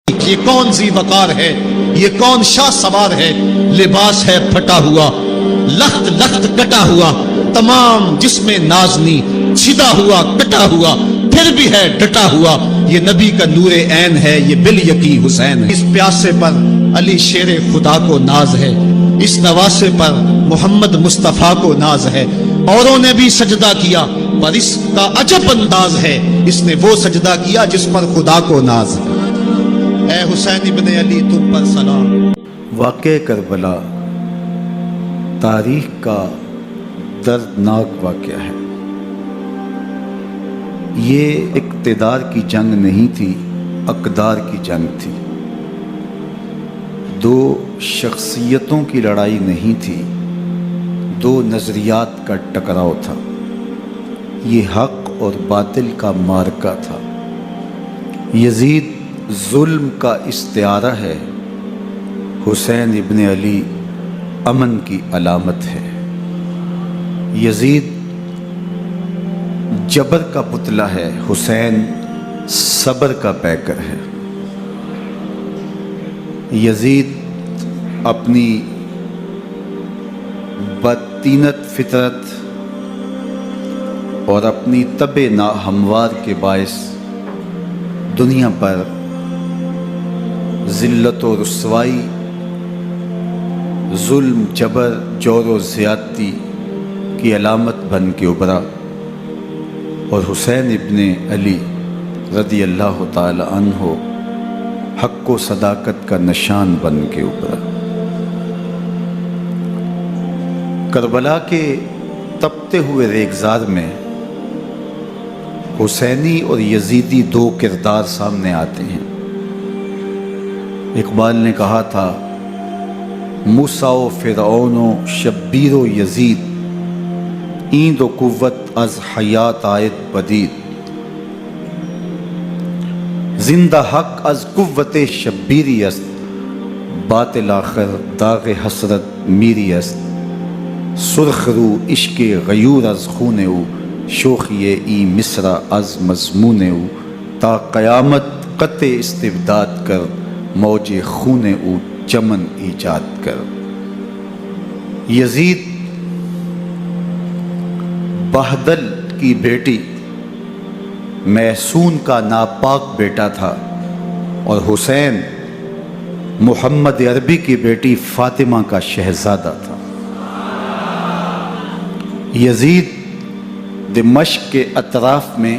یہ کون ذی وقار ہے، یہ کون شاہ سوار ہے، لباس ہے پھٹا ہوا، لخت لخت کٹا ہوا، تمام جسم نازنی چھدا ہوا کٹا ہوا، پھر بھی ہے ڈٹا ہوا، یہ نبی کا نور عین ہے، یہ بالیقین حسین ہے۔ اس پیاسے پر علی شیر خدا کو ناز ہے، اس نواسے پر محمد مصطفیٰ کو ناز ہے۔ اوروں نے بھی سجدہ کیا پر اس کا عجب انداز ہے، اس نے وہ سجدہ کیا جس پر خدا کو ناز ہے۔ اے حسین ابن علی تم پر سلام۔ واقعہ کربلا تاریخ کا دردناک واقعہ ہے۔ یہ اقتدار کی جنگ نہیں تھی، اقدار کی جنگ تھی۔ دو شخصیتوں کی لڑائی نہیں تھی، دو نظریات کا ٹکراؤ تھا۔ یہ حق اور باطل کا معرکہ تھا۔ یزید ظلم کا استعارہ ہے، حسین ابن علی امن کی علامت ہے۔ یزید جبر کا پتلا ہے، حسین صبر کا پیکر ہے۔ یزید اپنی بدطینت فطرت اور اپنی طبع ناہموار کے باعث دنیا پر ذلت و رسوائی، ظلم، جبر، جور و زیادتی کی علامت بن کے ابھرا، اور حسین ابن علی رضی اللہ تعالی عنہ حق و صداقت کا نشان بن کے ابھرا۔ کربلا کے تپتے ہوئے ریگزار میں حسینی اور یزیدی دو کردار سامنے آتے ہیں۔ اقبال نے کہا تھا، موسیٰ و فرعون و شبیر و یزید، ایند و قوت از حیات آید پدید، زندہ حق از قوت شبیری است، باطل آخر داغ حسرت میری است، سرخ رو عشق غیور از خون او، شوخی ای مصر از مضمون او، تا قیامت قطع استبداد کر، موج خون او چمن ایجاد کر۔ یزید بہدل کی بیٹی محسون کا ناپاک بیٹا تھا، اور حسین محمد عربی کی بیٹی فاطمہ کا شہزادہ تھا۔ یزید دمشق کے اطراف میں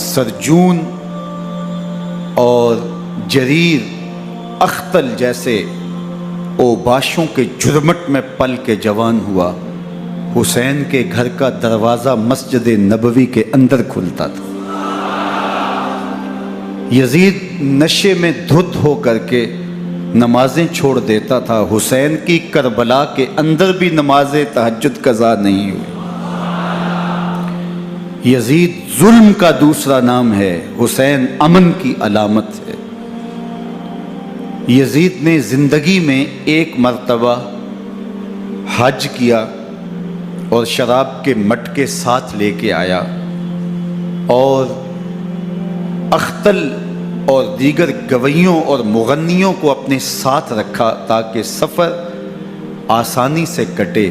سرجون اور جریر اختل جیسے اوباشوں کے جرمٹ میں پل کے جوان ہوا۔ حسین کے گھر کا دروازہ مسجد نبوی کے اندر کھلتا تھا۔ یزید نشے میں دھت ہو کر کے نمازیں چھوڑ دیتا تھا۔ حسین کی کربلا کے اندر بھی نماز تہجد قضا نہیں ہوئی۔ یزید ظلم کا دوسرا نام ہے، حسین امن کی علامت ہے۔ یزید نے زندگی میں ایک مرتبہ حج کیا اور شراب کے مٹکے ساتھ لے کے آیا، اور اختل اور دیگر گویوں اور مغنیوں کو اپنے ساتھ رکھا تاکہ سفر آسانی سے کٹے۔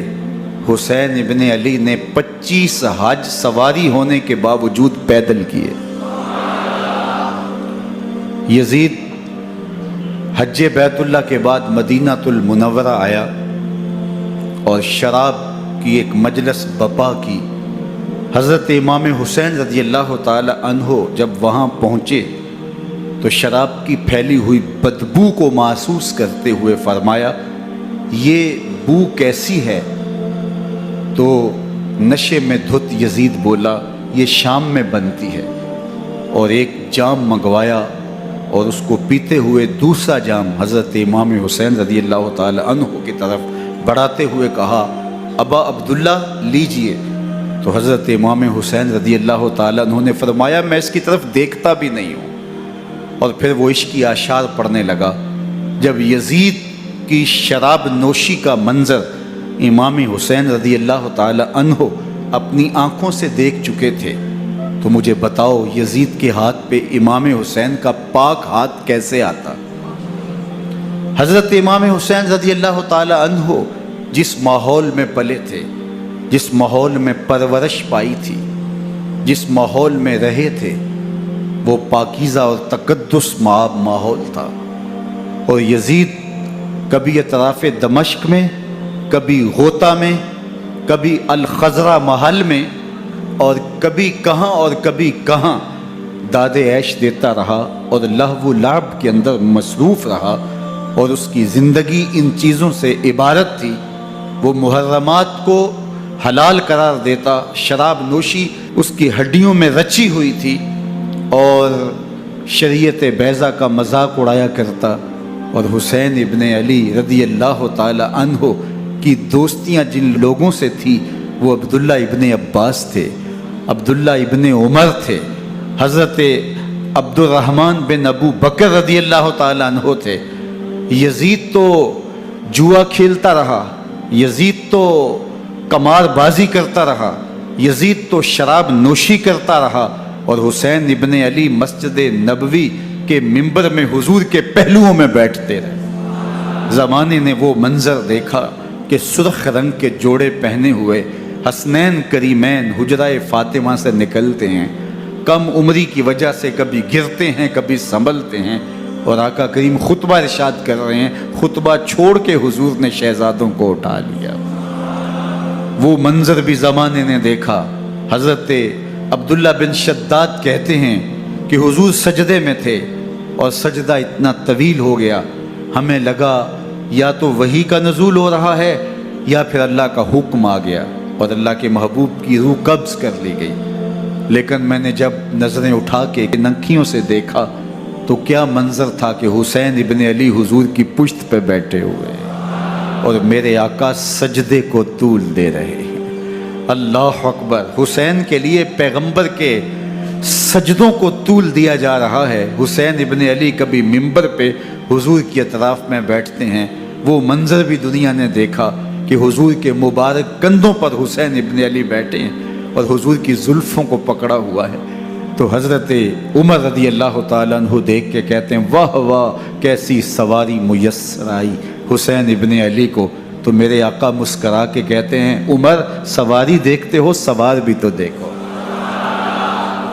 حسین ابن علی نے 25 حج سواری ہونے کے باوجود پیدل کیے۔ یزید حج بیت اللہ کے بعد مدینہ المنورہ آیا اور شراب کی ایک مجلس بپا کی۔ حضرت امام حسین رضی اللہ تعالی عنہ جب وہاں پہنچے تو شراب کی پھیلی ہوئی بدبو کو محسوس کرتے ہوئے فرمایا، یہ بو کیسی ہے؟ تو نشے میں دھت یزید بولا، یہ شام میں بنتی ہے، اور ایک جام منگوایا اور اس کو پیتے ہوئے دوسرا جام حضرت امام حسین رضی اللہ تعالی عنہ کی طرف بڑھاتے ہوئے کہا، ابا عبداللہ لیجئے۔ تو حضرت امام حسین رضی اللہ تعالی عنہ نے فرمایا، میں اس کی طرف دیکھتا بھی نہیں ہوں، اور پھر وہ عشقی اشعار پڑھنے لگا۔ جب یزید کی شراب نوشی کا منظر امام حسین رضی اللہ تعالی عنہ اپنی آنکھوں سے دیکھ چکے تھے تو مجھے بتاؤ یزید کے ہاتھ پہ امام حسین کا پاک ہاتھ کیسے آتا؟ حضرت امام حسین رضی اللہ تعالی عنہ جس ماحول میں پلے تھے، جس ماحول میں پرورش پائی تھی، جس ماحول میں رہے تھے، وہ پاکیزہ اور تقدس ماحول تھا۔ اور یزید کبھی اطراف دمشق میں، کبھی غوطہ میں، کبھی الخضرہ محل میں، اور کبھی کہاں داد عیش دیتا رہا اور لہو و لعب کے اندر مصروف رہا، اور اس کی زندگی ان چیزوں سے عبارت تھی۔ وہ محرمات کو حلال قرار دیتا، شراب نوشی اس کی ہڈیوں میں رچی ہوئی تھی، اور شریعت بیضا کا مذاق اڑایا کرتا۔ اور حسین ابن علی رضی اللہ تعالی عنہ کی دوستیاں جن لوگوں سے تھی وہ عبداللہ ابن عباس تھے، عبداللہ ابن عمر تھے، حضرت عبد الرحمن بن ابو بکر رضی اللہ تعالی عنہ تھے۔ یزید تو جوا کھیلتا رہا، یزید تو قمار بازی کرتا رہا، یزید تو شراب نوشی کرتا رہا، اور حسین ابن علی مسجد نبوی کے ممبر میں حضور کے پہلوؤں میں بیٹھتے رہے۔ زمانے نے وہ منظر دیکھا کہ سرخ رنگ کے جوڑے پہنے ہوئے حسنین کریمین حجرہ فاطمہ سے نکلتے ہیں، کم عمری کی وجہ سے کبھی گرتے ہیں کبھی سنبھلتے ہیں، اور آقا کریم خطبہ ارشاد کر رہے ہیں، خطبہ چھوڑ کے حضور نے شہزادوں کو اٹھا لیا۔ وہ منظر بھی زمانے نے دیکھا۔ حضرت عبداللہ بن شداد کہتے ہیں کہ حضور سجدے میں تھے اور سجدہ اتنا طویل ہو گیا، ہمیں لگا یا تو وحی کا نزول ہو رہا ہے یا پھر اللہ کا حکم آ گیا اور اللہ کے محبوب کی روح قبض کر لی گئی۔ لیکن میں نے جب نظریں اٹھا کے ننکیوں سے دیکھا تو کیا منظر تھا کہ حسین ابن علی حضور کی پشت پہ بیٹھے ہوئے اور میرے آقا سجدے کو طول دے رہے ہیں۔ اللہ اکبر! حسین کے لیے پیغمبر کے سجدوں کو طول دیا جا رہا ہے۔ حسین ابن علی کبھی ممبر پہ حضور کی اطراف میں بیٹھتے ہیں، وہ منظر بھی دنیا نے دیکھا کہ حضور کے مبارک کندھوں پر حسین ابن علی بیٹھے ہیں اور حضور کی زلفوں کو پکڑا ہوا ہے۔ تو حضرت عمر رضی اللہ تعالیٰ عنہ دیکھ کے کہتے ہیں واہ واہ کیسی سواری میسر آئی حسین ابن علی کو۔ تو میرے آقا مسکرا کے کہتے ہیں عمر سواری دیکھتے ہو سوار بھی تو دیکھو۔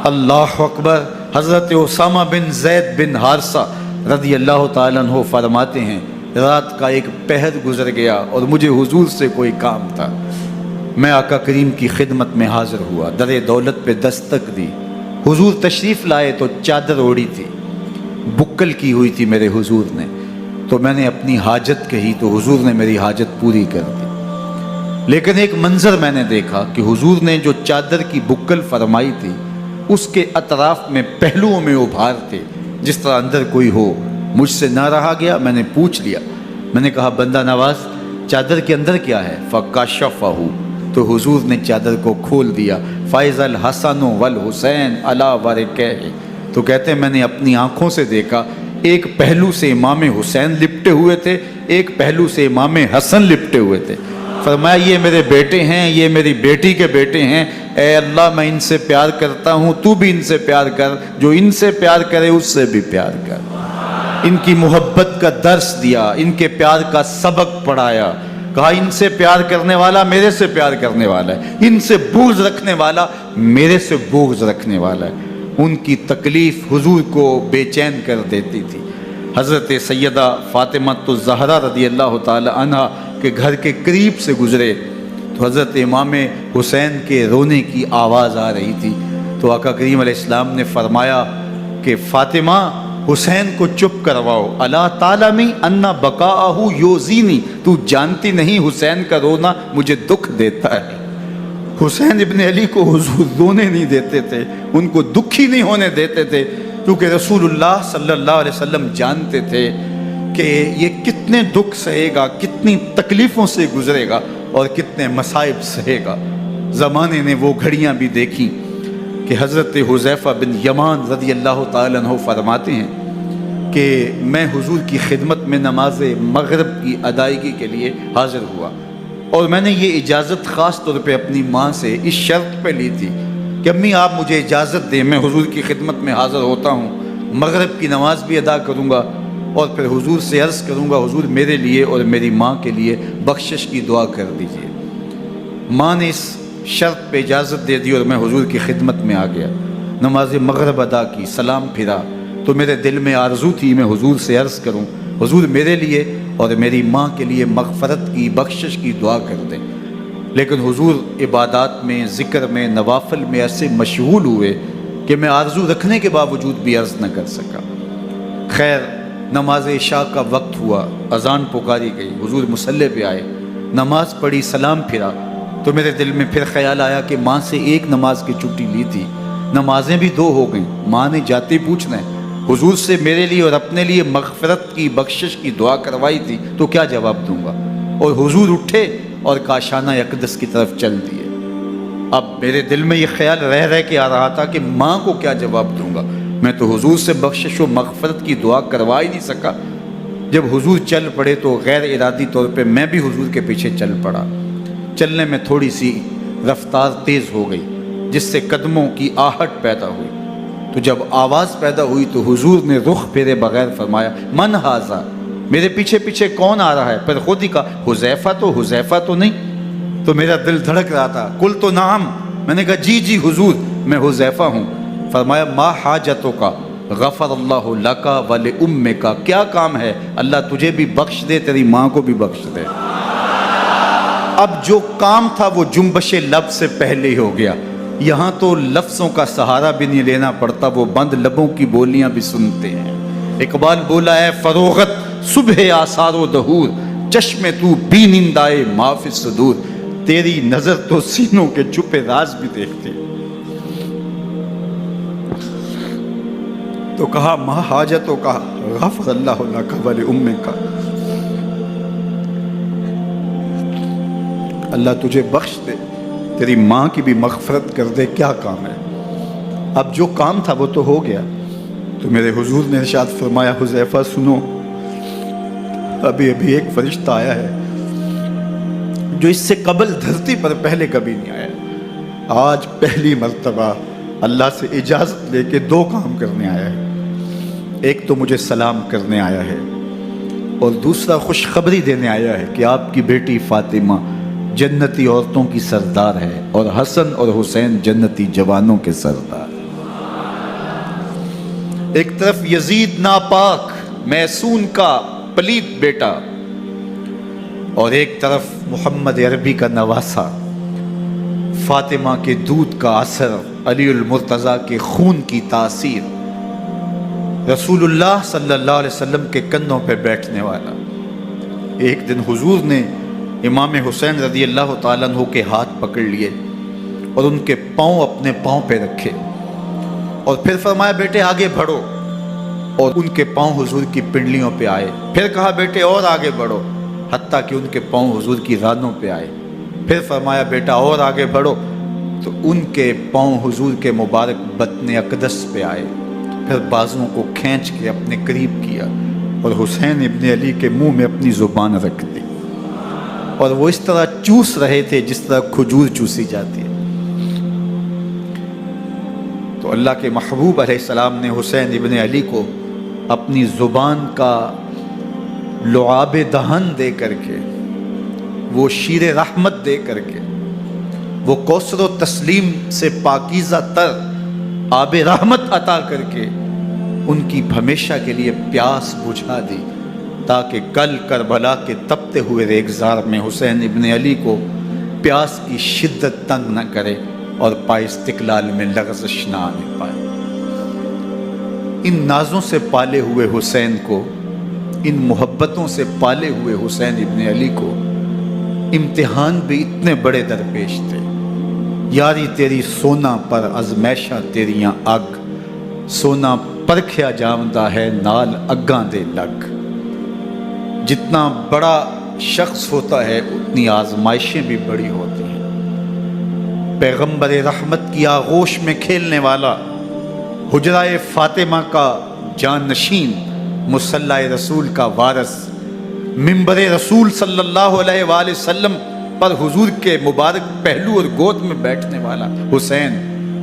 اللہ اکبر! حضرت اسامہ بن زید بن حارثہ رضی اللہ تعالیٰ عنہ فرماتے ہیں رات کا ایک پہر گزر گیا اور مجھے حضور سے کوئی کام تھا۔ میں آقا کریم کی خدمت میں حاضر ہوا، در دولت پہ دستک دی۔ حضور تشریف لائے تو چادر اوڑی تھی، بکل کی ہوئی تھی میرے حضور نے، تو میں نے اپنی حاجت کہی تو حضور نے میری حاجت پوری کر دی۔ لیکن ایک منظر میں نے دیکھا کہ حضور نے جو چادر کی بکل فرمائی تھی اس کے اطراف میں پہلوؤں میں ابھار تھے جس طرح اندر کوئی ہو۔ مجھ سے نہ رہا گیا، میں نے پوچھ لیا، میں نے کہا بندہ نواز چادر کے اندر کیا ہے؟ فَكَشَفَهُ، تو حضور نے چادر کو کھول دیا۔ فَإِذَا الْحَسَنُ وَالْحُسَيْنُ عَلَىٰ وَرِكَيْهِ، تو کہتے ہیں میں نے اپنی آنکھوں سے دیکھا ایک پہلو سے امام حسین لپٹے ہوئے تھے، ایک پہلو سے امام حسن لپٹے ہوئے تھے۔ فرمایا یہ میرے بیٹے ہیں، یہ میری بیٹی کے بیٹے ہیں، اے اللہ میں ان سے پیار کرتا ہوں، تو بھی ان سے پیار کر، جو ان سے پیار کرے اس سے بھی پیار کر۔ ان کی محبت کا درس دیا، ان کے پیار کا سبق پڑھایا، کہا ان سے پیار کرنے والا میرے سے پیار کرنے والا ہے، ان سے بغض رکھنے والا میرے سے بغض رکھنے والا ہے۔ ان کی تکلیف حضور کو بے چین کر دیتی تھی۔ حضرت سیدہ فاطمہ الزہرا رضی اللہ تعالی عنہ کے گھر کے قریب سے گزرے تو حضرت امام حسین کے رونے کی آواز آ رہی تھی، تو آقا کریم علیہ السلام نے فرمایا کہ فاطمہ حسین کو چپ کرواؤ، اللہ تعالیٰ انا بقاءہ یوزینی، تو جانتی نہیں حسین کا رونا مجھے دکھ دیتا ہے۔ حسین ابن علی کو حضور رونے نہیں دیتے تھے، ان کو دکھی نہیں ہونے دیتے تھے، کیونکہ رسول اللہ صلی اللہ علیہ وسلم جانتے تھے کہ یہ کتنے دکھ سہے گا، کتنی تکلیفوں سے گزرے گا اور کتنے مصائب سہے گا۔ زمانے نے وہ گھڑیاں بھی دیکھی کہ حضرت حذیفہ بن یمان رضی اللہ تعالیٰ عنہ فرماتے ہیں کہ میں حضور کی خدمت میں نماز مغرب کی ادائیگی کے لیے حاضر ہوا، اور میں نے یہ اجازت خاص طور پہ اپنی ماں سے اس شرط پہ لی تھی کہ امی آپ مجھے اجازت دیں، میں حضور کی خدمت میں حاضر ہوتا ہوں، مغرب کی نماز بھی ادا کروں گا اور پھر حضور سے عرض کروں گا حضور میرے لیے اور میری ماں کے لیے بخشش کی دعا کر دیجیے۔ ماں نے اس شرط پہ اجازت دے دی اور میں حضور کی خدمت میں آ گیا، نماز مغرب ادا کی، سلام پھرا تو میرے دل میں آرزو تھی میں حضور سے عرض کروں حضور میرے لیے اور میری ماں کے لیے مغفرت کی بخشش کی دعا کر دیں، لیکن حضور عبادات میں، ذکر میں، نوافل میں ایسے مشغول ہوئے کہ میں آرزو رکھنے کے باوجود بھی عرض نہ کر سکا۔ خیر نماز عشاء کا وقت ہوا، اذان پکاری گئی، حضور مصلی پہ آئے، نماز پڑھی، سلام پھرا تو میرے دل میں پھر خیال آیا کہ ماں سے ایک نماز کی چھٹی لی تھی، نمازیں بھی 2 ہو گئیں، ماں نے جاتے پوچھنا ہے حضور سے میرے لیے اور اپنے لیے مغفرت کی بخشش کی دعا کروائی تھی تو کیا جواب دوں گا؟ اور حضور اٹھے اور کاشانہ اقدس کی طرف چل دیے۔ اب میرے دل میں یہ خیال رہ کے آ رہا تھا کہ ماں کو کیا جواب دوں گا، میں تو حضور سے بخشش و مغفرت کی دعا کروا ہی نہیں سکا۔ جب حضور چل پڑے تو غیر ارادی طور پہ میں بھی حضور کے پیچھے چل پڑا، چلنے میں تھوڑی سی رفتار تیز ہو گئی جس سے قدموں کی آہٹ پیدا ہوئی، تو جب آواز پیدا ہوئی تو حضور نے رخ پھیرے بغیر فرمایا من ھذا، میرے پیچھے پیچھے کون آ رہا ہے؟ پھر خود ہی کہا حذیفہ تو نہیں؟ تو میرا دل دھڑک رہا تھا، قلت نعم، میں نے کہا جی حضور میں حذیفہ ہوں۔ فرمایا ما حاجتک غفر اللہ لک ولامک، کیا کام ہے؟ اللہ تجھے بھی بخش دے، تیری ماں کو بھی بخش دے۔ اب جو کام تھا وہ جنبش لب سے پہلے ہی ہو گیا، یہاں تو لفظوں کا سہارا بھی نہیں لینا پڑتا، وہ بند لبوں کی بولیاں بھی سنتے ہیں۔ اقبال بولا ہے فروغت صبح آثار و دہور، چشم تو بینندائے ما فی الصدور، تیری نظر تو سینوں کے چھپے راز بھی دیکھتے۔ تو کہا ما حاجتوں کا غفر اللہ لک ولامک، اللہ تجھے بخش دے، تیری ماں کی بھی مغفرت کر دے، کیا کام ہے؟ اب جو کام تھا وہ تو ہو گیا۔ تو میرے حضور نے ارشاد فرمایا حذیفہ سنو، ابھی ایک فرشتہ آیا ہے جو اس سے قبل دھرتی پر پہلے کبھی نہیں آیا، آج پہلی مرتبہ اللہ سے اجازت لے کے 2 کام کرنے آیا ہے، ایک تو مجھے سلام کرنے آیا ہے اور دوسرا خوشخبری دینے آیا ہے کہ آپ کی بیٹی فاطمہ جنتی عورتوں کی سردار ہے اور حسن اور حسین جنتی جوانوں کے سردار۔ ایک طرف یزید ناپاک محسون کا پلیت بیٹا اور ایک طرف محمد عربی کا نواسا، فاطمہ کے دودھ کا اثر، علی المرتضیٰ کے خون کی تاثیر، رسول اللہ صلی اللہ علیہ وسلم کے کندھوں پہ بیٹھنے والا۔ ایک دن حضور نے امام حسین رضی اللہ تعالیٰ عنہ کے ہاتھ پکڑ لیے اور ان کے پاؤں اپنے پاؤں پہ رکھے اور پھر فرمایا بیٹے آگے بڑھو، اور ان کے پاؤں حضور کی پنڈلیوں پہ آئے، پھر کہا بیٹے اور آگے بڑھو، حتیٰ کہ ان کے پاؤں حضور کی رانوں پہ آئے، پھر فرمایا بیٹا اور آگے بڑھو، تو ان کے پاؤں حضور کے مبارک بطن اقدس پہ آئے، پھر بازوؤں کو کھینچ کے اپنے قریب کیا اور حسین ابن علی کے منہ میں اپنی زبان رکھ دی، اور وہ اس طرح چوس رہے تھے جس طرح کھجور چوسی جاتی ہے۔ تو اللہ کے محبوب علیہ السلام نے حسین ابن علی کو اپنی زبان کا لعاب دہن دے کر کے، وہ شیر رحمت دے کر کے، وہ کوثر و تسلیم سے پاکیزہ تر آب رحمت عطا کر کے ان کی ہمیشہ کے لیے پیاس بجھا دی، تاکہ کل کربلا کے تپتے ہوئے ریگزار میں حسین ابن علی کو پیاس کی شدت تنگ نہ کرے اور پائے استقلال میں لغزش نہ آنے پائے۔ ان نازوں سے پالے ہوئے حسین کو، ان محبتوں سے پالے ہوئے حسین ابن علی کو امتحان بھی اتنے بڑے درپیش تھے۔ یاری تیری سونا پر ازمیشہ تیریاں اگ، سونا پرکھیا جامدہ ہے نال اگاں دے لگ۔ جتنا بڑا شخص ہوتا ہے اتنی آزمائشیں بھی بڑی ہوتی ہیں۔ پیغمبر رحمت کی آغوش میں کھیلنے والا، حجرہ فاطمہ کا جانشین، مصلی رسول کا وارث، منبر رسول صلی اللہ علیہ وآلہ وسلم پر حضور کے مبارک پہلو اور گود میں بیٹھنے والا حسین،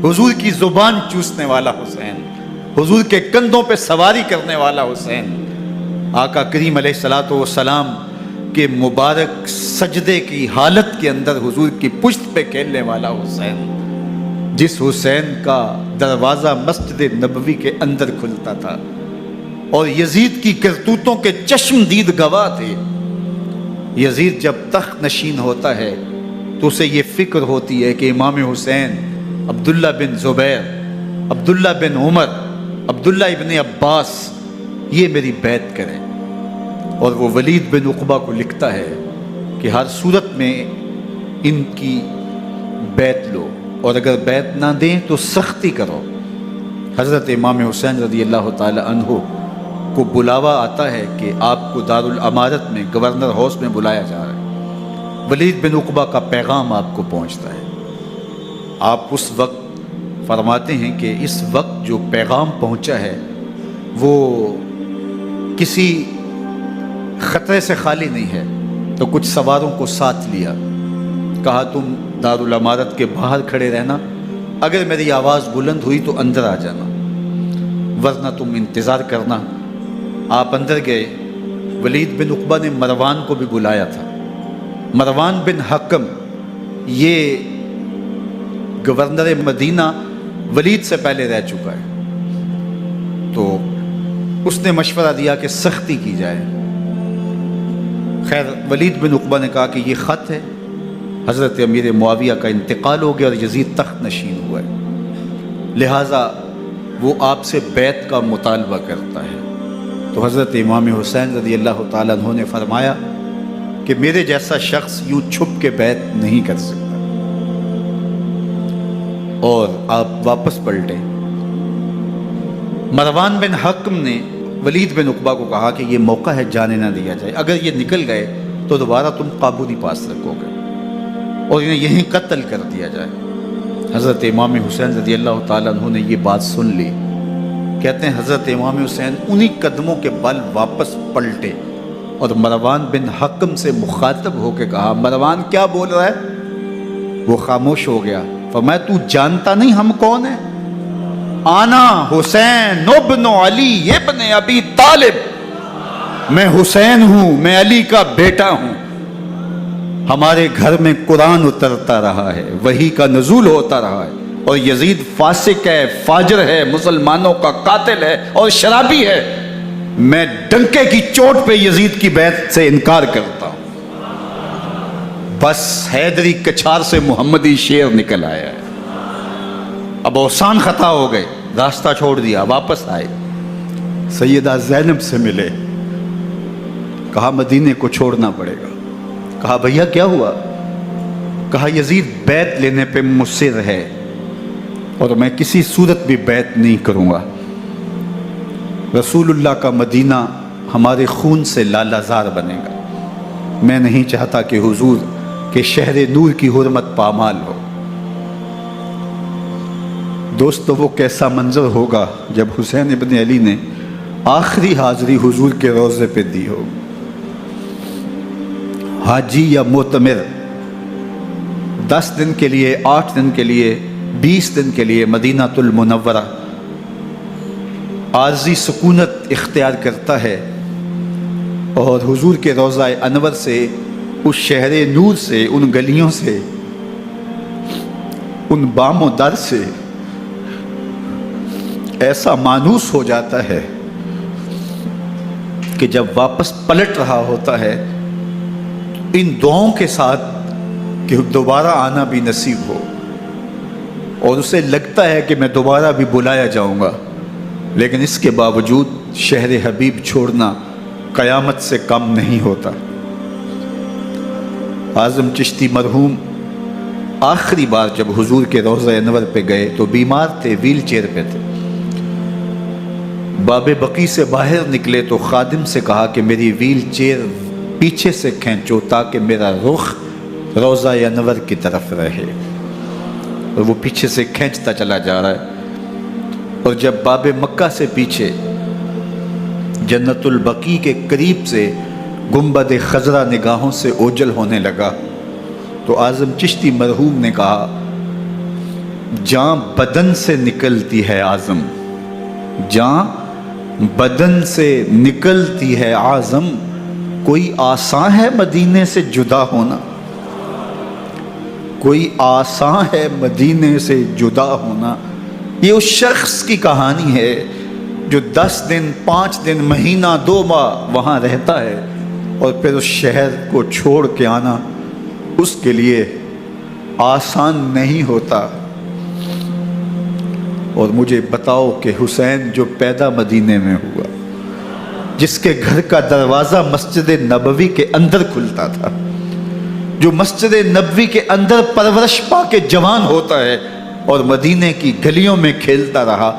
حضور کی زبان چوسنے والا حسین، حضور کے کندھوں پہ سواری کرنے والا حسین، آقا کریم علیہ الصلوۃ والسلام کے مبارک سجدے کی حالت کے اندر حضور کی پشت پہ کھیلنے والا حسین، جس حسین کا دروازہ مسجد نبوی کے اندر کھلتا تھا اور یزید کی کرتوتوں کے چشمدید گواہ تھے۔ یزید جب تخت نشین ہوتا ہے تو اسے یہ فکر ہوتی ہے کہ امام حسین، عبداللہ بن زبیر، عبداللہ بن عمر، عبداللہ ابن عباس یہ میری بیعت کریں، اور وہ ولید بن عقبہ کو لکھتا ہے کہ ہر صورت میں ان کی بیعت لو، اور اگر بیعت نہ دیں تو سختی کرو۔ حضرت امام حسین رضی اللہ تعالی عنہ کو بلاوا آتا ہے کہ آپ کو دارالامارت میں گورنر ہاؤس میں بلایا جا رہا ہے، ولید بن عقبہ کا پیغام آپ کو پہنچتا ہے۔ آپ اس وقت فرماتے ہیں کہ اس وقت جو پیغام پہنچا ہے وہ کسی خطرے سے خالی نہیں ہے، تو کچھ سواروں کو ساتھ لیا، کہا تم دارالامارت کے باہر کھڑے رہنا، اگر میری آواز بلند ہوئی تو اندر آ جانا، ورنہ تم انتظار کرنا۔ آپ اندر گئے۔ ولید بن عقبہ نے مروان کو بھی بلایا تھا۔ مروان بن حکم یہ گورنر مدینہ ولید سے پہلے رہ چکا ہے، تو اس نے مشورہ دیا کہ سختی کی جائے۔ خیر ولید بن عقبہ نے کہا کہ یہ خط ہے، حضرت امیر معاویہ کا انتقال ہو گیا اور یزید تخت نشین ہوا ہے، لہٰذا وہ آپ سے بیعت کا مطالبہ کرتا ہے۔ تو حضرت امام حسین رضی اللہ تعالیٰ عنہ نے فرمایا کہ میرے جیسا شخص یوں چھپ کے بیعت نہیں کر سکتا، اور آپ واپس پلٹے۔ مروان بن حکم نے ولید بن عقبہ کو کہا کہ یہ موقع ہے جانے نہ دیا جائے، اگر یہ نکل گئے تو دوبارہ تم قابو نہیں پا سکو گے اور انہیں یہیں قتل کر دیا جائے۔ حضرت امام حسین رضی اللہ تعالیٰ عنہ نے یہ بات سن لی۔ کہتے ہیں حضرت امام حسین انہی قدموں کے بل واپس پلٹے اور مروان بن حکم سے مخاطب ہو کے کہا، مروان کیا بول رہا ہے؟ وہ خاموش ہو گیا۔ فرمایا تو جانتا نہیں ہم کون ہیں؟ آنا حسین ابن علی ابن ابی طالب، میں حسین ہوں، میں علی کا بیٹا ہوں، ہمارے گھر میں قرآن اترتا رہا ہے، وحی کا نزول ہوتا رہا ہے، اور یزید فاسق ہے، فاجر ہے، مسلمانوں کا قاتل ہے اور شرابی ہے، میں ڈنکے کی چوٹ پہ یزید کی بیعت سے انکار کرتا ہوں۔ بس حیدری کچھار سے محمدی شیر نکل آیا ہے۔ اب اوسان خطا ہو گئے، راستہ چھوڑ دیا، واپس آئے، سیدہ زینب سے ملے، کہا مدینے کو چھوڑنا پڑے گا۔ کہا بھیا کیا ہوا؟ کہا یزید بیعت لینے پہ مصر ہے اور میں کسی صورت بھی بیعت نہیں کروں گا، رسول اللہ کا مدینہ ہمارے خون سے لالہ زار بنے گا، میں نہیں چاہتا کہ حضور کے شہر نور کی حرمت پامال ہو۔ دوستو وہ کیسا منظر ہوگا جب حسین ابن علی نے آخری حاضری حضور کے روضے پہ دی ہو۔ حاجی یا معتمر 10 دن کے لیے، 8 دن کے لیے، 20 دن کے لیے مدینہ المنورہ عارضی سکونت اختیار کرتا ہے، اور حضور کے روضہ انور سے، اس شہر نور سے، ان گلیوں سے، ان بام و در سے ایسا مانوس ہو جاتا ہے کہ جب واپس پلٹ رہا ہوتا ہے ان دعاؤں کے ساتھ کہ دوبارہ آنا بھی نصیب ہو، اور اسے لگتا ہے کہ میں دوبارہ بھی بلایا جاؤں گا، لیکن اس کے باوجود شہر حبیب چھوڑنا قیامت سے کم نہیں ہوتا۔ اعظم چشتی مرحوم آخری بار جب حضور کے روضہ انور پہ گئے تو بیمار تھے، ویل چیئر پہ تھے۔ باب بقی سے باہر نکلے تو خادم سے کہا کہ میری ویل چیئر پیچھے سے کھینچو تاکہ میرا رخ روضہ انور کی طرف رہے، اور وہ پیچھے سے کھینچتا چلا جا رہا ہے، اور جب باب مکہ سے پیچھے جنت البقیع کے قریب سے گنبد خضرا نگاہوں سے اوجل ہونے لگا تو اعظم چشتی مرحوم نے کہا جاں بدن سے نکلتی ہے آزم، جاں بدن سے نکلتی ہے آزم، کوئی آسان ہے مدینے سے جدا ہونا، کوئی آسان ہے مدینے سے جدا ہونا۔ یہ اس شخص کی کہانی ہے جو 10 دن 5 دن مہینہ 2 ماہ وہاں رہتا ہے اور پھر اس شہر کو چھوڑ کے آنا اس کے لیے آسان نہیں ہوتا۔ اور مجھے بتاؤ کہ حسین جو پیدا مدینے میں ہوا، جس کے گھر کا دروازہ مسجد نبوی کے اندر کھلتا تھا، جو مسجد نبوی کے اندر پرورش پا کے جوان ہوتا ہے اور مدینے کی گلیوں میں کھیلتا رہا،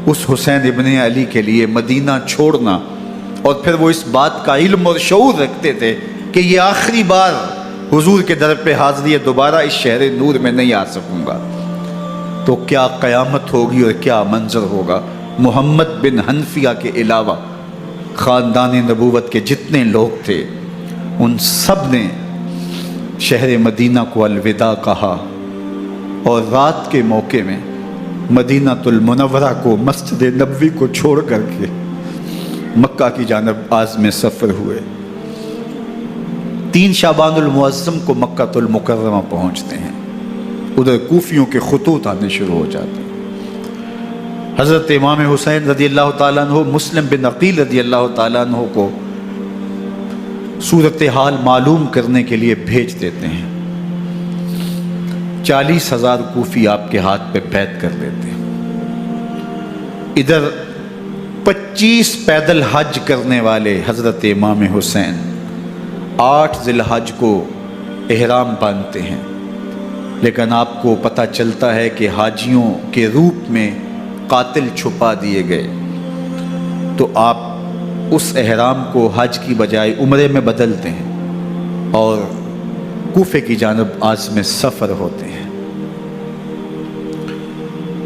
اس حسین ابن علی کے لیے مدینہ چھوڑنا، اور پھر وہ اس بات کا علم اور شعور رکھتے تھے کہ یہ آخری بار حضور کے در پہ حاضری ہے، دوبارہ اس شہر نور میں نہیں آ سکوں گا، تو کیا قیامت ہوگی اور کیا منظر ہوگا۔ محمد بن حنفیہ کے علاوہ خاندان نبوت کے جتنے لوگ تھے ان سب نے شہر مدینہ کو الوداع کہا، اور رات کے موقع میں مدینہ المنورہ کو، مسجد نبوی کو چھوڑ کر کے مکہ کی جانب عازم سفر ہوئے۔ 3 شعبان المعظم کو مکہ المکرمہ پہنچتے ہیں، ادھر کوفیوں کے خطوط آنے شروع ہو جاتے ہیں۔ حضرت امام حسین رضی اللہ تعالیٰ عنہ مسلم بن عقیل رضی اللہ تعالیٰ عنہ کو صورتحال معلوم کرنے کے لیے بھیج دیتے ہیں۔ 40,000 کوفی آپ کے ہاتھ پہ بیعت کر لیتے ہیں۔ ادھر 25 پیدل حج کرنے والے حضرت امام حسین 8 ذی الحج کو احرام باندھتے ہیں، لیکن آپ کو پتہ چلتا ہے کہ حاجیوں کے روپ میں قاتل چھپا دیے گئے، تو آپ اس احرام کو حج کی بجائے عمرے میں بدلتے ہیں اور کوفے کی جانب عازم سفر ہوتے ہیں۔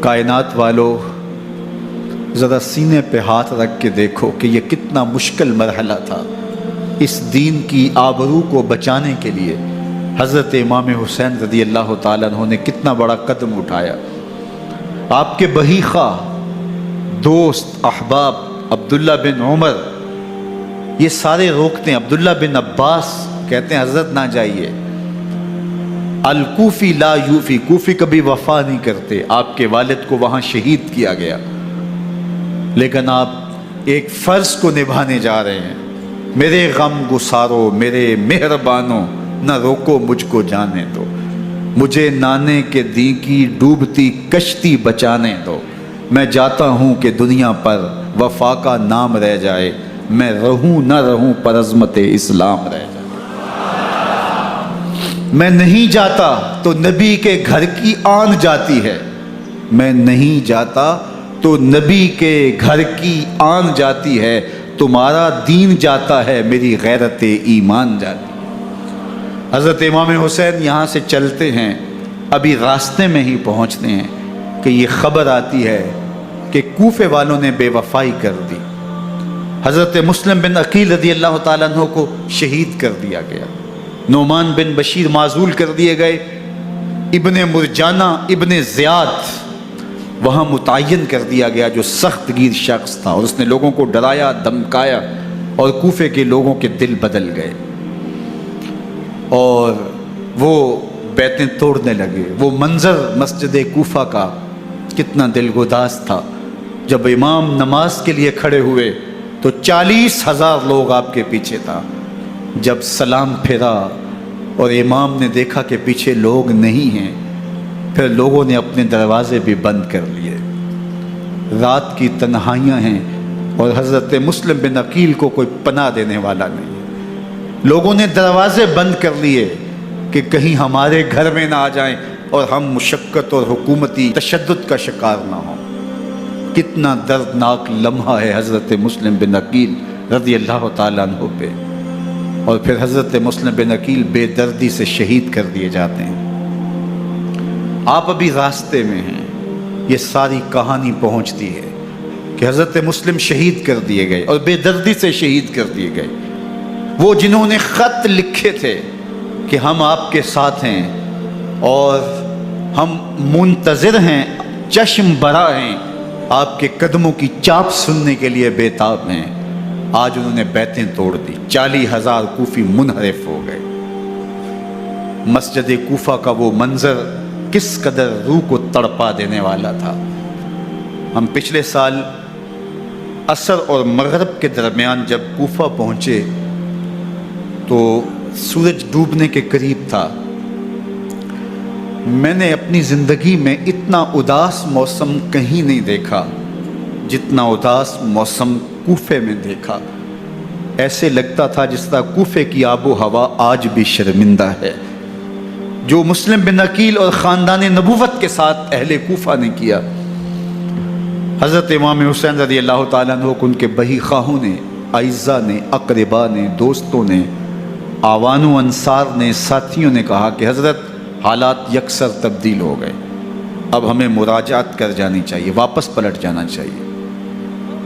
کائنات والو، ذرا سینے پہ ہاتھ رکھ کے دیکھو کہ یہ کتنا مشکل مرحلہ تھا۔ اس دین کی آبرو کو بچانے کے لیے حضرت امام حسین رضی اللہ تعالیٰ عنہ نے کتنا بڑا قدم اٹھایا۔ آپ کے بہیخہ دوست احباب عبداللہ بن عمر یہ سارے روکتے ہیں، عبداللہ بن عباس کہتے ہیں حضرت نہ جائیے، الکوفی لا یوفی، کوفی کبھی وفا نہیں کرتے، آپ کے والد کو وہاں شہید کیا گیا، لیکن آپ ایک فرض کو نبھانے جا رہے ہیں۔ میرے غم گسارو میرے مہربانوں، نہ روکو مجھ کو جانے دو، مجھے نانے کے دی کی ڈوبتی کشتی بچانے دو، میں جاتا ہوں کہ دنیا پر وفا کا نام رہ جائے، میں رہوں نہ رہوں پر عظمت اسلام رہ جائے۔ میں نہیں جاتا تو نبی کے گھر کی آن جاتی ہے، میں نہیں جاتا تو نبی کے گھر کی آن جاتی ہے، تمہارا دین جاتا ہے میری غیرت ایمان جاتی ہے۔ حضرت امام حسین یہاں سے چلتے ہیں، ابھی راستے میں ہی پہنچتے ہیں کہ یہ خبر آتی ہے کہ کوفے والوں نے بے وفائی کر دی، حضرت مسلم بن عقیل رضی اللہ تعالیٰ عنہ کو شہید کر دیا گیا، نعمان بن بشیر معزول کر دیے گئے، ابن مرجانہ ابن زیاد وہاں متعین کر دیا گیا جو سخت گیر شخص تھا، اور اس نے لوگوں کو ڈرایا دھمکایا اور کوفے کے لوگوں کے دل بدل گئے اور وہ بیتیں توڑنے لگے۔ وہ منظر مسجد کوفہ کا کتنا دلگداز تھا، جب امام نماز کے لیے کھڑے ہوئے تو 40,000 لوگ آپ کے پیچھے تھا۔ جب سلام پھیرا اور امام نے دیکھا کہ پیچھے لوگ نہیں ہیں، پھر لوگوں نے اپنے دروازے بھی بند کر لیے۔ رات کی تنہائیاں ہیں اور حضرت مسلم بن عقیل کو کوئی پناہ دینے والا نہیں ہے، لوگوں نے دروازے بند کر لیے کہ کہیں ہمارے گھر میں نہ آ جائیں اور ہم مشقت اور حکومتی تشدد کا شکار نہ ہوں۔ کتنا دردناک لمحہ ہے حضرت مسلم بن عقیل رضی اللہ تعالیٰ عنہ پہ، اور پھر حضرت مسلم بن عقیل بے دردی سے شہید کر دیے جاتے ہیں۔ آپ ابھی راستے میں ہیں، یہ ساری کہانی پہنچتی ہے کہ حضرت مسلم شہید کر دیے گئے اور بے دردی سے شہید کر دیے گئے۔ وہ جنہوں نے خط لکھے تھے کہ ہم آپ کے ساتھ ہیں اور ہم منتظر ہیں، چشم برا ہیں، آپ کے قدموں کی چاپ سننے کے لیے بےتاب ہیں۔ آج انہوں نے بیتیں توڑ دی، 40,000 کوفی منحرف ہو گئے۔ مسجد کوفہ کا وہ منظر کس قدر روح کو تڑپا دینے والا تھا۔ ہم پچھلے سال عصر اور مغرب کے درمیان جب کوفہ پہنچے تو سورج ڈوبنے کے قریب تھا۔ میں نے اپنی زندگی میں اتنا اداس موسم کہیں نہیں دیکھا جتنا اداس موسم کوفے میں دیکھا۔ ایسے لگتا تھا جس طرح کوفے کی آب و ہوا آج بھی شرمندہ ہے۔ جو مسلم بن عقیل اور خاندان نبوت کے ساتھ اہل کوفہ نے کیا، حضرت امام حسین رضی اللہ تعالیٰ عنہ کو ان کے بہی خواہوں نے، اعزاء نے، اقربا نے، دوستوں نے، آوان و انصار نے، ساتھیوں نے کہا کہ حضرت حالات یکسر تبدیل ہو گئے، اب ہمیں مراجعت کر جانی چاہیے، واپس پلٹ جانا چاہیے۔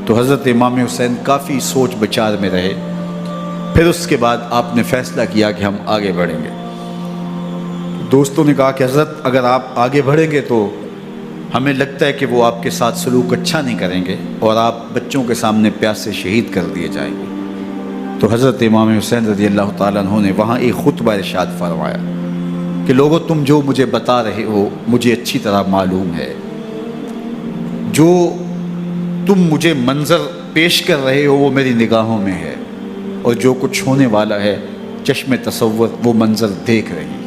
تو حضرت امام حسین کافی سوچ بچار میں رہے۔ پھر اس کے بعد آپ نے فیصلہ کیا کہ ہم آگے بڑھیں گے۔ دوستوں نے کہا کہ حضرت اگر آپ آگے بڑھیں گے تو ہمیں لگتا ہے کہ وہ آپ کے ساتھ سلوک اچھا نہیں کریں گے اور آپ بچوں کے سامنے پیاسے شہید کر دیے جائیں گے۔ تو حضرت امام حسین رضی اللہ تعالیٰ عنہ نے وہاں ایک خطبہ ارشاد فرمایا کہ لوگوں، تم جو مجھے بتا رہے ہو مجھے اچھی طرح معلوم ہے، جو تم مجھے منظر پیش کر رہے ہو وہ میری نگاہوں میں ہے، اور جو کچھ ہونے والا ہے چشم تصور وہ منظر دیکھ رہی ہے۔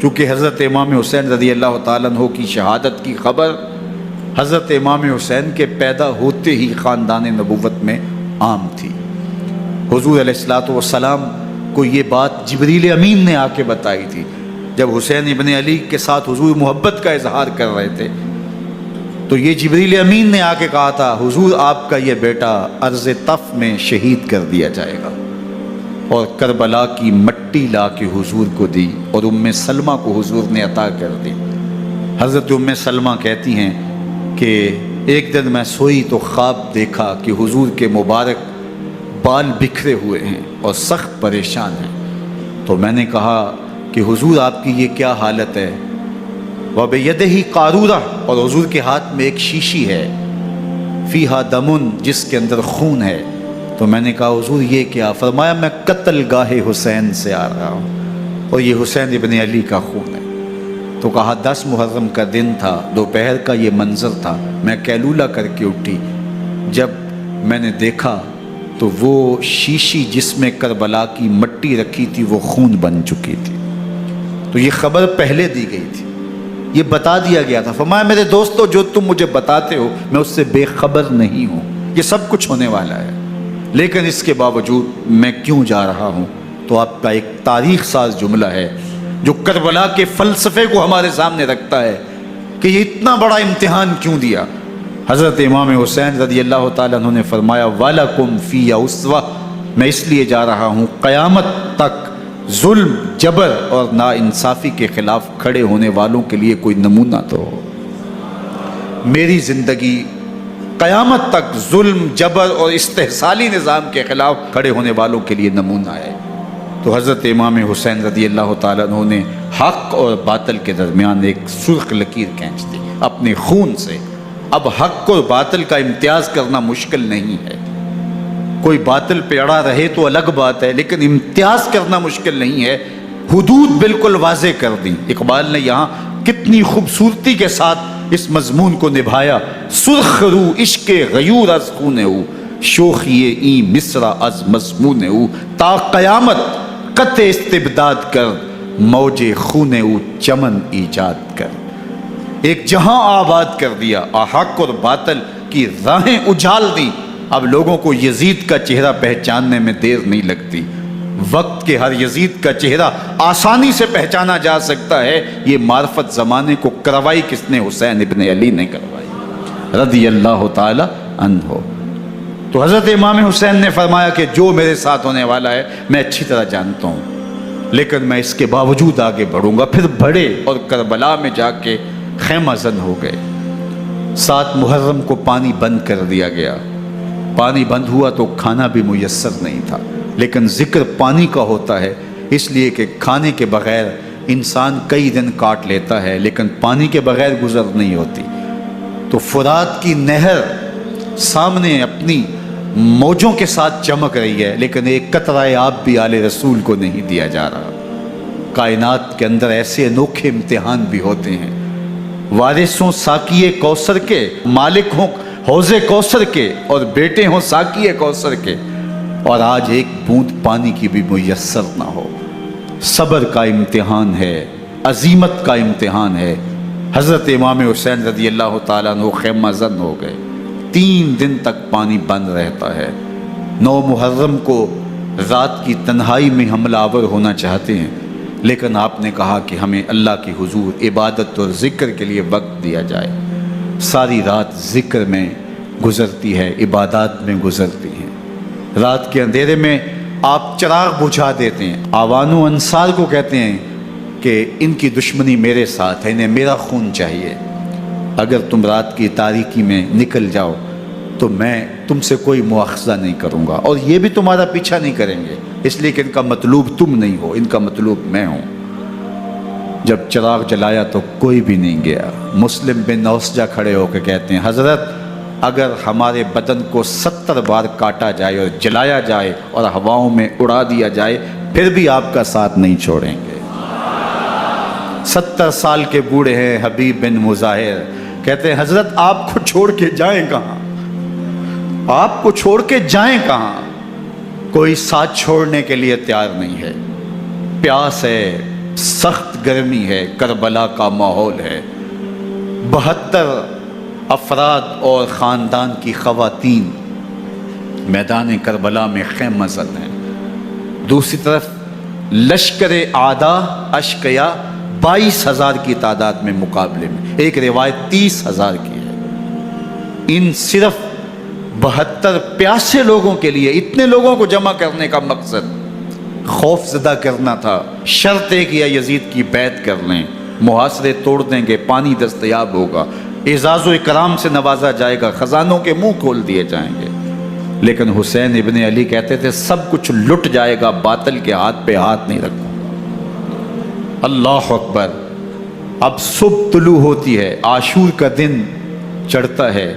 کیونکہ حضرت امام حسین رضی اللہ تعالیٰ عنہ کی شہادت کی خبر حضرت امام حسین کے پیدا ہوتے ہی خاندان نبوت میں عام تھی۔ حضور علیہ الصلوۃ والسلام کو یہ بات جبریل امین نے آ کے بتائی تھی جب حسین ابن علی کے ساتھ حضور محبت کا اظہار کر رہے تھے، تو یہ جبریل امین نے آ کے کہا تھا حضور آپ کا یہ بیٹا ارض طف میں شہید کر دیا جائے گا، اور کربلا کی مٹی لا کے حضور کو دی اور ام سلمہ کو حضور نے عطا کر دی۔ حضرت ام سلمہ کہتی ہیں کہ ایک دن میں سوئی تو خواب دیکھا کہ حضور کے مبارک بال بکھرے ہوئے ہیں اور سخت پریشان ہیں، تو میں نے کہا کہ حضور آپ کی یہ کیا حالت ہے؟ وَبِيَدِهِ قَارُورَةٌ، اور حضور کے ہاتھ میں ایک شیشی ہے، فیہا دمن، جس کے اندر خون ہے۔ تو میں نے کہا حضور یہ کیا؟ فرمایا میں قتل گاہ حسین سے آ رہا ہوں اور یہ حسین ابن علی کا خون ہے۔ تو کہا 10 محرم کا دن تھا، دوپہر کا یہ منظر تھا، میں کیلولہ کر کے اٹھی، جب میں نے دیکھا تو وہ شیشی جس میں کربلا کی مٹی رکھی تھی وہ خون بن چکی تھی۔ تو یہ خبر پہلے دی گئی تھی، یہ بتا دیا گیا تھا۔ فرمایا میرے دوستو جو تم مجھے بتاتے ہو میں اس سے بے خبر نہیں ہوں، یہ سب کچھ ہونے والا ہے، لیکن اس کے باوجود میں کیوں جا رہا ہوں؟ تو آپ کا ایک تاریخ ساز جملہ ہے جو کربلا کے فلسفے کو ہمارے سامنے رکھتا ہے کہ یہ اتنا بڑا امتحان کیوں دیا۔ حضرت امام حسین رضی اللہ تعالیٰ عنہ نے فرمایا وَلَكُمْ فِيَّ أُسْوَةٌ، میں اس لیے جا رہا ہوں قیامت تک ظلم، جبر اور ناانصافی کے خلاف کھڑے ہونے والوں کے لیے کوئی نمونہ تو ہو۔ میری زندگی قیامت تک ظلم، جبر اور استحصالی نظام کے خلاف کھڑے ہونے والوں کے لیے نمونہ ہے۔ تو حضرت امام حسین رضی اللہ تعالیٰ عنہ نے حق اور باطل کے درمیان ایک سرخ لکیر کھینچ دی اپنے خون سے۔ اب حق اور باطل کا امتیاز کرنا مشکل نہیں ہے، کوئی باطل پہ اڑا رہے تو الگ بات ہے، لیکن امتیاز کرنا مشکل نہیں ہے۔ حدود بالکل واضح کر دی۔ اقبال نے یہاں کتنی خوبصورتی کے ساتھ اس مضمون کو نبھایا۔ سرخ رو عشق غیور از خون او، شوخی این مصرع از مضمون او، تا قیامت قطع استبداد کر، موج خون او چمن ایجاد کر۔ ایک جہاں آباد کر دیا، حق اور باطل کی راہیں اجال دی۔ اب لوگوں کو یزید کا چہرہ پہچاننے میں دیر نہیں لگتی، وقت کے ہر یزید کا چہرہ آسانی سے پہچانا جا سکتا ہے۔ یہ معرفت زمانے کو کروائی کس نے؟ حسین ابن علی نے کروائی رضی اللہ تعالی عنہ۔ تو حضرت امام حسین نے فرمایا کہ جو میرے ساتھ ہونے والا ہے میں اچھی طرح جانتا ہوں، لیکن میں اس کے باوجود آگے بڑھوں گا۔ پھر بڑھے اور کربلا میں جا کے خیمہ زن ہو گئے۔ 7 محرم کو پانی بند کر دیا گیا۔ پانی بند ہوا تو کھانا بھی میسر نہیں تھا، لیکن ذکر پانی کا ہوتا ہے اس لیے کہ کھانے کے بغیر انسان کئی دن کاٹ لیتا ہے لیکن پانی کے بغیر گزر نہیں ہوتی. تو فرات کی نہر سامنے اپنی موجوں کے ساتھ چمک رہی ہے لیکن ایک قطرہ آب بھی آل رسول کو نہیں دیا جا رہا. کائنات کے اندر ایسے انوکھے امتحان بھی ہوتے ہیں. وارث ہوں ساقی کوثر کے، مالک ہوں حوض کوثر کے، اور بیٹے ہوں ساقی کوثر کے، اور آج ایک بوند پانی کی بھی میسر نہ ہو. صبر کا امتحان ہے، عزیمت کا امتحان ہے. حضرت امام حسین رضی اللہ تعالیٰ عنہ خیمہ زن ہو گئے. 3 دن تک پانی بند رہتا ہے. 9 محرم کو رات کی تنہائی میں حملہ آور ہونا چاہتے ہیں لیکن آپ نے کہا کہ ہمیں اللہ کی حضور عبادت اور ذکر کے لیے وقت دیا جائے. ساری رات ذکر میں گزرتی ہے، عبادات میں گزرتی ہے. رات کے اندھیرے میں آپ چراغ بجھا دیتے ہیں. آوان و انصار کو کہتے ہیں کہ ان کی دشمنی میرے ساتھ ہے، انہیں میرا خون چاہیے. اگر تم رات کی تاریکی میں نکل جاؤ تو میں تم سے کوئی مواخذہ نہیں کروں گا، اور یہ بھی تمہارا پیچھا نہیں کریں گے، اس لیے کہ ان کا مطلوب تم نہیں ہو، ان کا مطلوب میں ہوں. جب چراغ جلایا تو کوئی بھی نہیں گیا. مسلم بن نوسجہ کھڑے ہو کے کہتے ہیں حضرت اگر ہمارے بدن کو 70 بار کاٹا جائے اور جلایا جائے اور ہواؤں میں اڑا دیا جائے پھر بھی آپ کا ساتھ نہیں چھوڑیں گے. 70 سال کے بوڑھے ہیں حبیب بن مظاہر، کہتے ہیں حضرت آپ کو چھوڑ کے جائیں کہاں، آپ کو چھوڑ کے جائیں کہاں. کوئی ساتھ چھوڑنے کے لیے تیار نہیں ہے. پیاس ہے، سخت گرمی ہے، کربلا کا ماحول ہے. 72 افراد اور خاندان کی خواتین میدان کربلا میں خیمہ زن ہیں. دوسری طرف لشکر اعداء اشقیا 22,000 کی تعداد میں مقابلے میں، ایک روایت 30,000 کی ہے. ان صرف 72 پیاسے لوگوں کے لیے اتنے لوگوں کو جمع کرنے کا مقصد خوف زدہ کرنا تھا. شرط ہے کہ یزید کی بیعت کر لیں، محاصرے توڑ دیں گے، پانی دستیاب ہوگا، اعزاز و اکرام سے نوازا جائے گا، خزانوں کے منہ کھول دیے جائیں گے. لیکن حسین ابن علی کہتے تھے سب کچھ لٹ جائے گا، باطل کے ہاتھ پہ ہاتھ نہیں رکھوں گا. اللہ اکبر. اب صبح طلوع ہوتی ہے، عاشور کا دن چڑھتا ہے،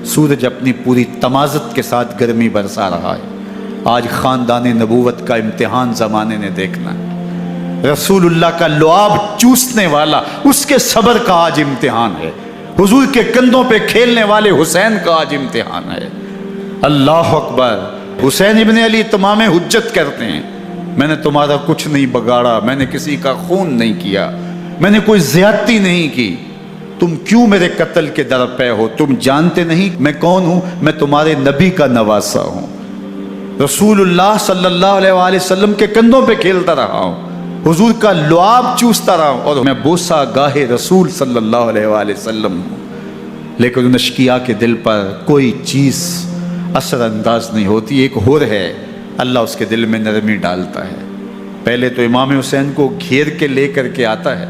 سورج اپنی پوری تمازت کے ساتھ گرمی برسا رہا ہے. آج خاندان نبوت کا امتحان زمانے نے دیکھنا ہے. رسول اللہ کا لعاب چوسنے والا اس کے صبر کا آج امتحان ہے. حضور کے کندھوں پہ کھیلنے والے حسین کا آج امتحان ہے. اللہ اکبر. حسین ابن علی تمام حجت کرتے ہیں میں نے تمہارا کچھ نہیں بگاڑا، میں نے کسی کا خون نہیں کیا، میں نے کوئی زیادتی نہیں کی، تم کیوں میرے قتل کے در پہ ہو؟ تم جانتے نہیں میں کون ہوں؟ میں تمہارے نبی کا نواسا ہوں، رسول اللہ صلی اللہ علیہ وآلہ وسلم کے کندھوں پہ کھیلتا رہا ہوں، حضور کا لعاب چوستا رہا ہوں، اور میں بوسہ گاہے رسول صلی اللہ علیہ وآلہ وسلم ہوں. لیکن ان اشقیاء کے دل پر کوئی چیز اثر انداز نہیں ہوتی. ایک ہور ہے، اللہ اس کے دل میں نرمی ڈالتا ہے. پہلے تو امام حسین کو گھیر کے لے کر کے آتا ہے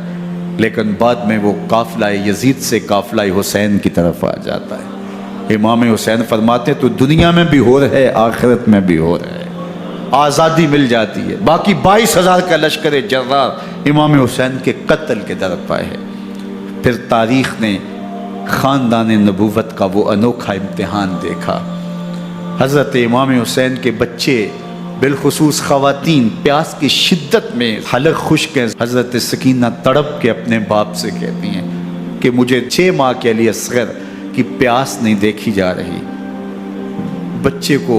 لیکن بعد میں وہ قافلہ یزید سے قافلہ حسین کی طرف آ جاتا ہے. امام حسین فرماتے تو دنیا میں بھی ہو رہے آخرت میں بھی ہو رہے، آزادی مل جاتی ہے. باقی 22,000 کا لشکر جرار امام حسین کے قتل کے در پہ ہے. پھر تاریخ نے خاندان نبوت کا وہ انوکھا امتحان دیکھا. حضرت امام حسین کے بچے بالخصوص خواتین پیاس کی شدت میں حلق خشک ہیں. حضرت سکینہ تڑپ کے اپنے باپ سے کہتی ہیں کہ مجھے 6 ماہ کے علی اصغر کی پیاس نہیں دیکھی جا رہی. بچے کو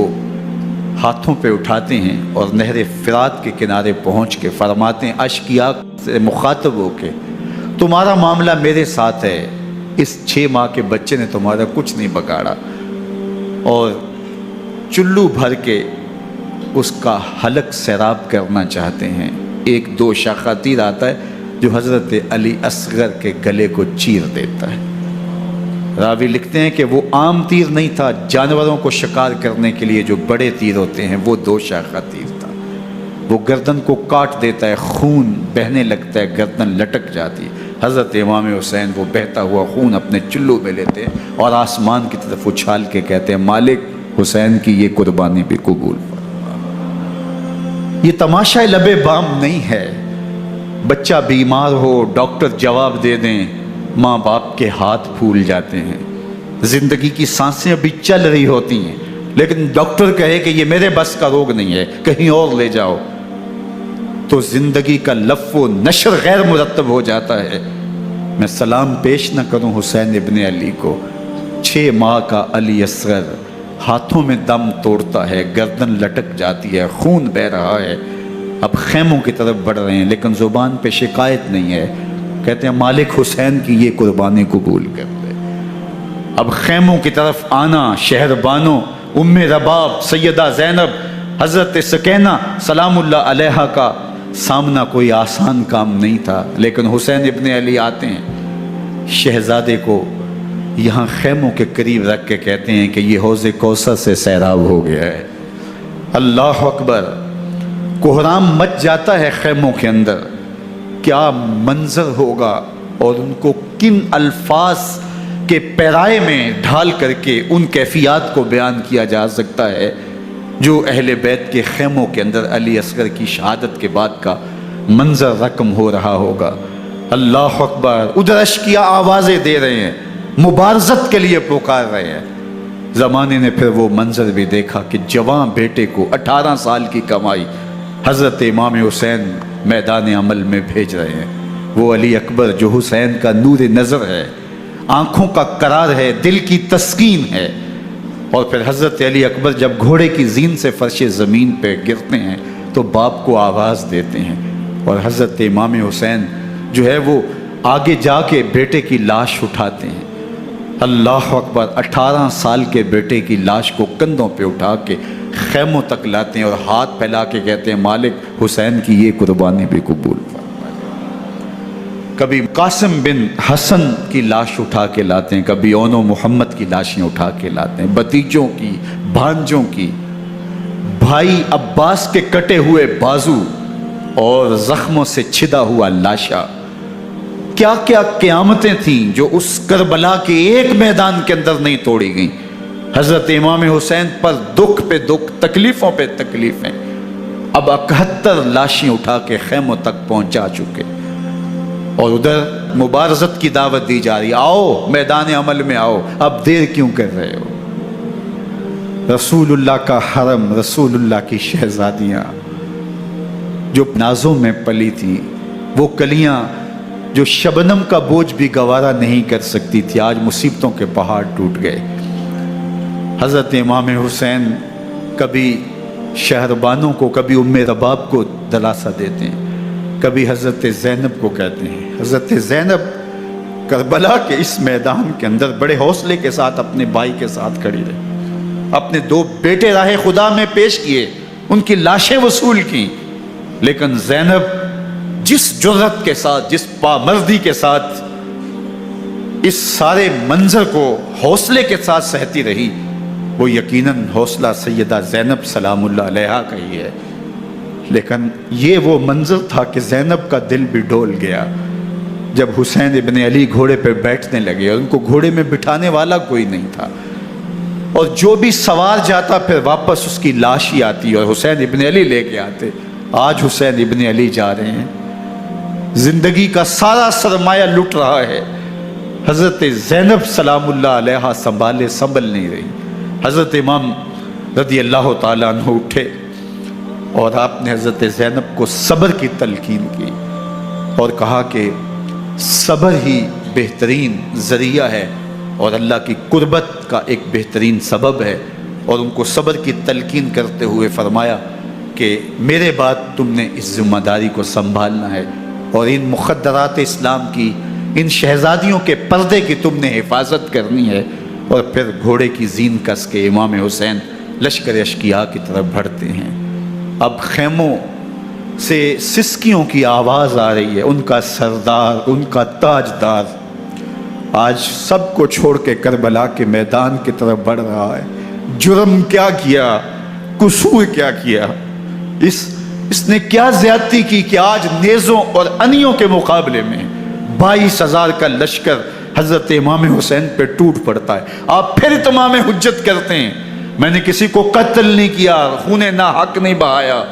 ہاتھوں پہ اٹھاتے ہیں اور نہر فرات کے کنارے پہنچ کے فرماتے ہیں اشقیاء سے مخاطب ہو کے تمہارا معاملہ میرے ساتھ ہے، اس 6 ماہ کے بچے نے تمہارا کچھ نہیں بگاڑا. اور چلو بھر کے اس کا حلق سیراب کرنا چاہتے ہیں. ایک 2 شاخہ تیر آتا ہے جو حضرت علی اصغر کے گلے کو چیر دیتا ہے. راوی لکھتے ہیں کہ وہ عام تیر نہیں تھا، جانوروں کو شکار کرنے کے لیے جو بڑے تیر ہوتے ہیں وہ 2 شاخہ تیر تھا. وہ گردن کو کاٹ دیتا ہے، خون بہنے لگتا ہے، گردن لٹک جاتی ہے. حضرت امام حسین وہ بہتا ہوا خون اپنے چلو میں لیتے ہیں اور آسمان کی طرف اچھال کے کہتے ہیں مالک حسین کی یہ قربانی بھی قبول فرما. یہ تماشا لبے بام نہیں ہے، بچہ بیمار ہو ڈاکٹر جواب دے دیں، ماں باپ کے ہاتھ پھول جاتے ہیں، زندگی کی سانسیں ابھی چل رہی ہوتی ہیں لیکن ڈاکٹر کہے کہ یہ میرے بس کا روگ نہیں ہے، کہیں اور لے جاؤ، تو زندگی کا لف و نشر غیر مرتب ہو جاتا ہے۔ میں سلام پیش نہ کروں حسین ابن علی کو، 6 ماہ کا علی اصغر ہاتھوں میں دم توڑتا ہے، گردن لٹک جاتی ہے، خون بہ رہا ہے، اب خیموں کی طرف بڑھ رہے ہیں لیکن زبان پہ شکایت نہیں ہے، کہتے ہیں مالک حسین کی یہ قربانی قبول کر لے۔ اب خیموں کی طرف آنا، شہر بانو، ام رباب، سیدہ زینب، حضرت سکینہ سلام اللہ علیہا کا سامنا کوئی آسان کام نہیں تھا، لیکن حسین ابن علی آتے ہیں، شہزادے کو یہاں خیموں کے قریب رکھ کے کہتے ہیں کہ یہ حوض کوثر سے سیراب ہو گیا ہے۔ اللہ اکبر، کوہرام مچ جاتا ہے خیموں کے اندر، کیا منظر ہوگا اور ان کو کن الفاظ کے پیرائے میں ڈھال کر کے ان کیفیات کو بیان کیا جا سکتا ہے جو اہل بیت کے خیموں کے اندر علی اصغر کی شہادت کے بعد کا منظر رقم ہو رہا ہوگا۔ اللہ اکبر، ادھر اشکیا آوازیں دے رہے ہیں، مبارزت کے لیے پکار رہے ہیں۔ زمانے نے پھر وہ منظر بھی دیکھا کہ جوان بیٹے کو 18 سال کی کمائی حضرت امام حسین میدان عمل میں بھیج رہے ہیں، وہ علی اکبر جو حسین کا نور نظر ہے، آنکھوں کا قرار ہے، دل کی تسکین ہے۔ اور پھر حضرت علی اکبر جب گھوڑے کی زین سے فرش زمین پہ گرتے ہیں تو باپ کو آواز دیتے ہیں، اور حضرت امام حسین جو ہے وہ آگے جا کے بیٹے کی لاش اٹھاتے ہیں۔ اللہ اکبر، 18 سال کے بیٹے کی لاش کو کندھوں پہ اٹھا کے خیموں تک لاتے ہیں اور ہاتھ پھیلا کے کہتے ہیں مالک حسین کی یہ قربانی بھی قبول فرما۔ کبھی قاسم بن حسن کی لاش اٹھا کے لاتے ہیں، کبھی اون و محمد کی لاشیں اٹھا کے لاتے ہیں، بتیجوں کی، بھانجوں کی، بھائی عباس کے کٹے ہوئے بازو اور زخموں سے چھدا ہوا لاشا۔ کیا کیا قیامتیں تھیں جو اس کربلا کے ایک میدان کے اندر نہیں توڑی گئیں۔ حضرت امام حسین پر دکھ پہ دکھ، تکلیفوں پہ تکلیفیں، اب 71 لاشیں اٹھا کے خیموں تک پہنچا چکے، اور ادھر مبارزت کی دعوت دی جا رہی، آؤ میدان عمل میں آؤ، اب دیر کیوں کر رہے ہو۔ رسول اللہ کا حرم، رسول اللہ کی شہزادیاں جو نازوں میں پلی تھی، وہ کلیاں جو شبنم کا بوجھ بھی گوارا نہیں کر سکتی تھی، آج مصیبتوں کے پہاڑ ٹوٹ گئے۔ حضرت امام حسین کبھی شہربانوں کو، کبھی ام رباب کو دلاسا دیتے ہیں، کبھی حضرت زینب کو کہتے ہیں۔ حضرت زینب کربلا کے اس میدان کے اندر بڑے حوصلے کے ساتھ اپنے بھائی کے ساتھ کھڑی رہی، اپنے 2 بیٹے راہ خدا میں پیش کیے، ان کی لاشیں وصول کی، لیکن زینب جس جرأت کے ساتھ، جس پامردی کے ساتھ اس سارے منظر کو حوصلے کے ساتھ سہتی رہی، وہ یقیناً حوصلہ سیدہ زینب سلام اللہ علیہا کا ہی ہے، لیکن یہ وہ منظر تھا کہ زینب کا دل بھی ڈول گیا جب حسین ابن علی گھوڑے پہ بیٹھنے لگے، اور ان کو گھوڑے میں بٹھانے والا کوئی نہیں تھا، اور جو بھی سوار جاتا پھر واپس اس کی لاش ہی آتی اور حسین ابن علی لے کے آتے۔ آج حسین ابن علی جا رہے ہیں، زندگی کا سارا سرمایہ لٹ رہا ہے، حضرت زینب سلام اللہ علیہا سنبھل نہیں رہی۔ حضرت امام رضی اللہ تعالیٰ عنہ اٹھے اور آپ نے حضرت زینب کو صبر کی تلقین کی اور کہا کہ صبر ہی بہترین ذریعہ ہے اور اللہ کی قربت کا ایک بہترین سبب ہے، اور ان کو صبر کی تلقین کرتے ہوئے فرمایا کہ میرے بعد تم نے اس ذمہ داری کو سنبھالنا ہے، اور ان مخدرات اسلام کی، ان شہزادیوں کے پردے کی تم نے حفاظت کرنی ہے۔ اور پھر گھوڑے کی زین کس کے امام حسین لشکر اشکیا کی طرف بڑھتے ہیں۔ اب خیموں سے سسکیوں کی آواز آ رہی ہے، ان کا سردار، ان کا تاجدار آج سب کو چھوڑ کے کربلا کے میدان کی طرف بڑھ رہا ہے۔ جرم کیا کیا، قصور کیا کیا، اس نے کیا زیادتی کی کہ آج نیزوں اور انیوں کے مقابلے میں 22,000 کا لشکر حضرت امام حسین پہ ٹوٹ پڑتا ہے۔ آپ پھر اتمام حجت کرتے ہیں، میں نے کسی کو قتل نہیں کیا، خون ناحق نہیں بہایا،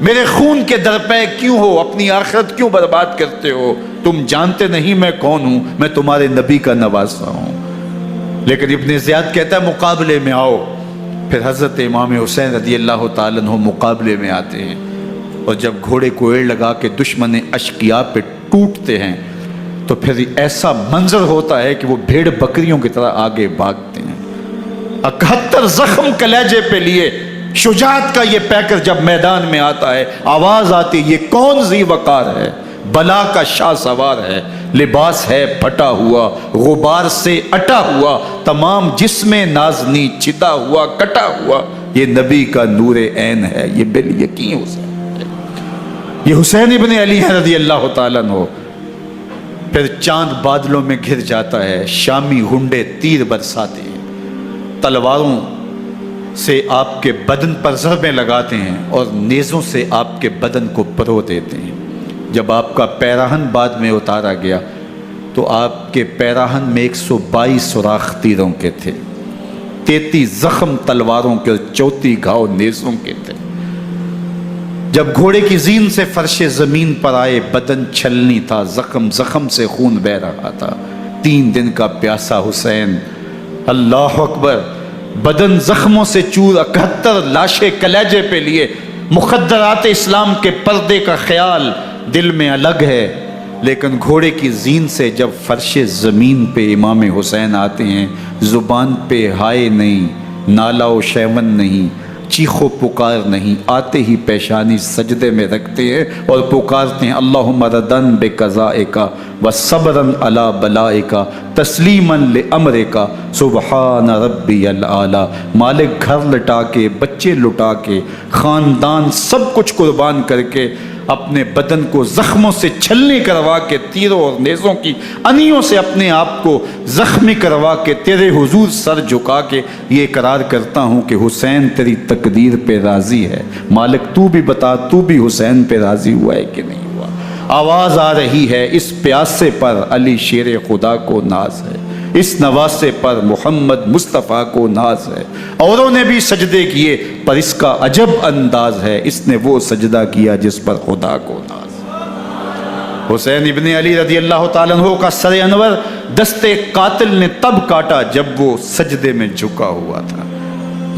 میرے خون کے درپے کیوں ہو؟ اپنی آخرت کیوں برباد کرتے ہو؟ تم جانتے نہیں میں کون ہوں؟ میں تمہارے نبی کا نواسا ہوں۔ لیکن ابن زیاد کہتا ہے مقابلے میں آؤ۔ پھر حضرت امام حسین رضی اللہ تعالیٰ عنہ مقابلے میں آتے ہیں، اور جب گھوڑے کو ایڑ لگا کے دشمن اشقیاء پہ ٹوٹتے ہیں تو پھر ایسا منظر ہوتا ہے کہ وہ بھیڑ بکریوں کی طرح آگے بھاگتے ہیں۔ 71 زخم کلیجے پہ لیے شجاعت کا یہ پیکر جب میدان میں آتا ہے، آواز آتی یہ کون ذی وقار ہے؟ بلا کا شاہ سوار ہے، لباس ہے پھٹا ہوا، غبار سے اٹا ہوا، تمام جسم نازنی چھتا ہوا کٹا ہوا، یہ نبی کا نور عین ہے، یہ بال یقین حسین ہے، یہ حسین ابن علی ہے رضی اللہ تعالیٰ عنہ۔ پھر چاند بادلوں میں گھر جاتا ہے، شامی ہنڈے تیر برساتے ہیں، تلواروں سے آپ کے بدن پر ضربیں لگاتے ہیں اور نیزوں سے آپ کے بدن کو پرو دیتے ہیں۔ جب آپ کا پیراہن بعد میں اتارا گیا تو آپ کے پیراہن میں 122 سوراخ تیروں کے تھے، 33 زخم تلواروں کے اور 34 گھاؤ نیزوں کے تھے۔ جب گھوڑے کی زین سے فرش زمین پر آئے، بدن چھلنی تھا، زخم زخم سے خون بہ رہا تھا، 3 دن کا پیاسا حسین، اللہ اکبر، بدن زخموں سے چور، 71 لاشیں کلیجے پہ لیے، مخدرات اسلام کے پردے کا خیال دل میں الگ ہے، لیکن گھوڑے کی زین سے جب فرش زمین پہ امام حسین آتے ہیں، زبان پہ ہائے نہیں، نالا و شیون نہیں، چیخ و پکار نہیں، آتے ہی پیشانی سجدے میں رکھتے ہیں اور پکارتے ہیں اللہم ردن بقضائک و صبرن علی بلائک تسلیما لامرک سبحان ربی الاعلی۔ مالک گھر لٹا کے، بچے لٹا کے، خاندان سب کچھ قربان کر کے، اپنے بدن کو زخموں سے چھلنی کروا کے، تیروں اور نیزوں کی انیوں سے اپنے آپ کو زخمی کروا کے، تیرے حضور سر جھکا کے یہ اقرار کرتا ہوں کہ حسین تیری تقدیر پہ راضی ہے، مالک تو بھی بتا، تو بھی حسین پہ راضی ہوا ہے کہ نہیں ہوا؟ آواز آ رہی ہے اس پیاسے پر علی شیر خدا کو ناز ہے، اس نواسے پر محمد مصطفیٰ کو ناز ہے، اوروں نے بھی سجدے کیے پر اس کا عجب انداز ہے، اس نے وہ سجدہ کیا جس پر خدا کو ناز ہے۔ حسین ابن علی رضی اللہ تعالیٰ عنہ کا سر انور دستے قاتل نے تب کاٹا جب وہ سجدے میں جھکا ہوا تھا۔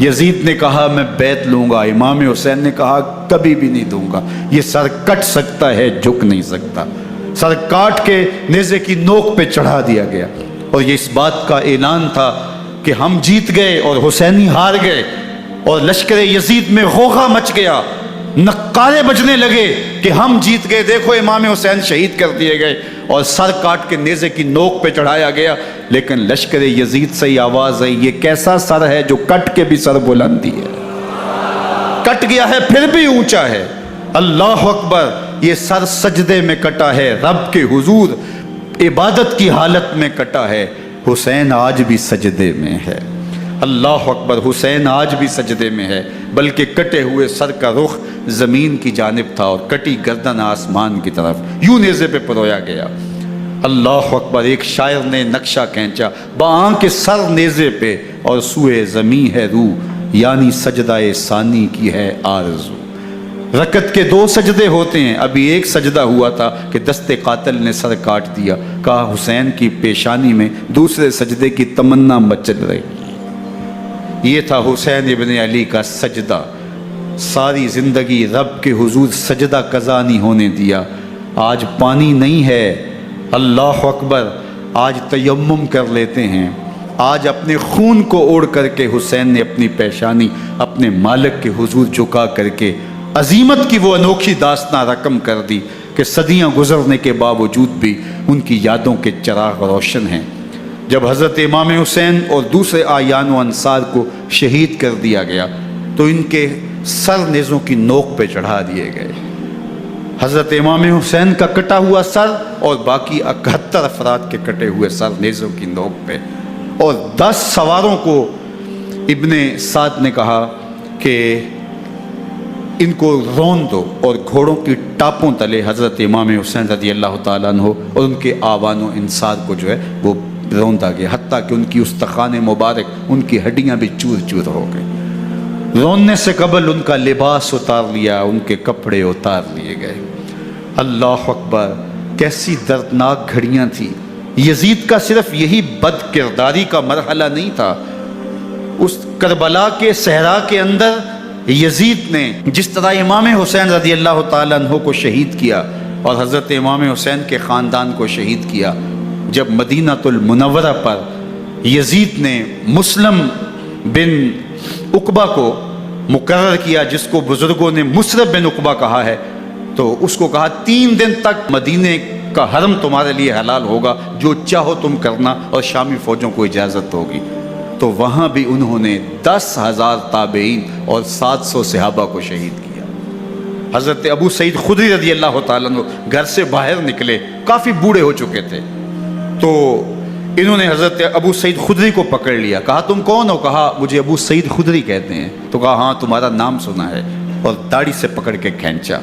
یزید نے کہا میں بیعت لوں گا، امام حسین نے کہا کبھی بھی نہیں دوں گا، یہ سر کٹ سکتا ہے جھک نہیں سکتا۔ سر کاٹ کے نیزے کی نوک پہ چڑھا دیا گیا، اور یہ اس بات کا اعلان تھا کہ ہم جیت گئے اور حسینی ہار گئے، اور لشکر یزید میں غوغا مچ گیا، نقارے بجنے لگے کہ ہم جیت گئے، دیکھو امام حسین شہید کر دیے گئے، اور سر کاٹ کے نیزے کی نوک پہ چڑھایا گیا۔ لیکن لشکر یزید سے ہی آواز آئی یہ کیسا سر ہے جو کٹ کے بھی سر بلندی ہے، کٹ گیا ہے پھر بھی اونچا ہے، اللہ اکبر، یہ سر سجدے میں کٹا ہے، رب کے حضور عبادت کی حالت میں کٹا ہے، حسین آج بھی سجدے میں ہے، اللہ اکبر، حسین آج بھی سجدے میں ہے، بلکہ کٹے ہوئے سر کا رخ زمین کی جانب تھا اور کٹی گردن آسمان کی طرف، یوں نیزے پہ پرویا گیا، اللہ اکبر۔ ایک شاعر نے نقشہ کھینچا بآنکھ سر نیزے پہ اور سوئے زمیں ہے روح، یعنی سجدہ ثانی کی ہے آرزو۔ رکعت کے 2 سجدے ہوتے ہیں، ابھی ایک سجدہ ہوا تھا کہ دست قاتل نے سر کاٹ دیا، کہا حسین کی پیشانی میں دوسرے سجدے کی تمنا مچل رہی۔ یہ تھا حسین ابن علی کا سجدہ، ساری زندگی رب کے حضور سجدہ قضا نہیں ہونے دیا۔ آج پانی نہیں ہے، اللہ اکبر، آج تیمم کر لیتے ہیں، آج اپنے خون کو اوڑھ کر کے حسین نے اپنی پیشانی اپنے مالک کے حضور جھکا کر کے عظیمت کی وہ انوکھی داستاں رقم کر دی کہ صدیاں گزرنے کے باوجود بھی ان کی یادوں کے چراغ روشن ہیں۔ جب حضرت امام حسین اور دوسرے آیان و انصار کو شہید کر دیا گیا تو ان کے سر نیزوں کی نوک پہ چڑھا دیے گئے، حضرت امام حسین کا کٹا ہوا سر اور باقی 71 افراد کے کٹے ہوئے سر نیزوں کی نوک پہ، اور 10 سواروں کو ابن سعد نے کہا کہ ان کو رون دو، اور گھوڑوں کی ٹاپوں تلے حضرت امام حسین رضی اللہ تعالیٰ عنہ اور ان کے آوان و انصار کو جو ہے وہ روندا گیا، حتیٰ کہ ان کی استخوان مبارک، ان کی ہڈیاں بھی چور چور ہو گئی۔ رونے سے قبل ان کا لباس اتار لیا، ان کے کپڑے اتار لیے گئے۔ اللہ اکبر، کیسی دردناک گھڑیاں تھیں۔ یزید کا صرف یہی بد کرداری کا مرحلہ نہیں تھا، اس کربلا کے صحرا کے اندر یزید نے جس طرح امام حسین رضی اللہ تعالیٰ عنہ کو شہید کیا اور حضرت امام حسین کے خاندان کو شہید کیا، جب مدینہ المنورہ پر یزید نے مسلم بن عقبہ کو مقرر کیا، جس کو بزرگوں نے مصرب بن عقبہ کہا ہے، تو اس کو کہا 3 دن تک مدینے کا حرم تمہارے لیے حلال ہوگا، جو چاہو تم کرنا، اور شامی فوجوں کو اجازت ہوگی۔ تو وہاں بھی انہوں نے 10,000 تابعین اور 700 صحابہ کو شہید کیا۔ حضرت ابو سعید خدری رضی اللہ تعالیٰ عنہ گھر سے باہر نکلے، کافی بوڑھے ہو چکے تھے، تو انہوں نے حضرت ابو سعید خدری کو پکڑ لیا، کہا تم کون ہو؟ کہا مجھے ابو سعید خدری کہتے ہیں۔ تو کہا ہاں تمہارا نام سنا ہے، اور داڑھی سے پکڑ کے کھینچا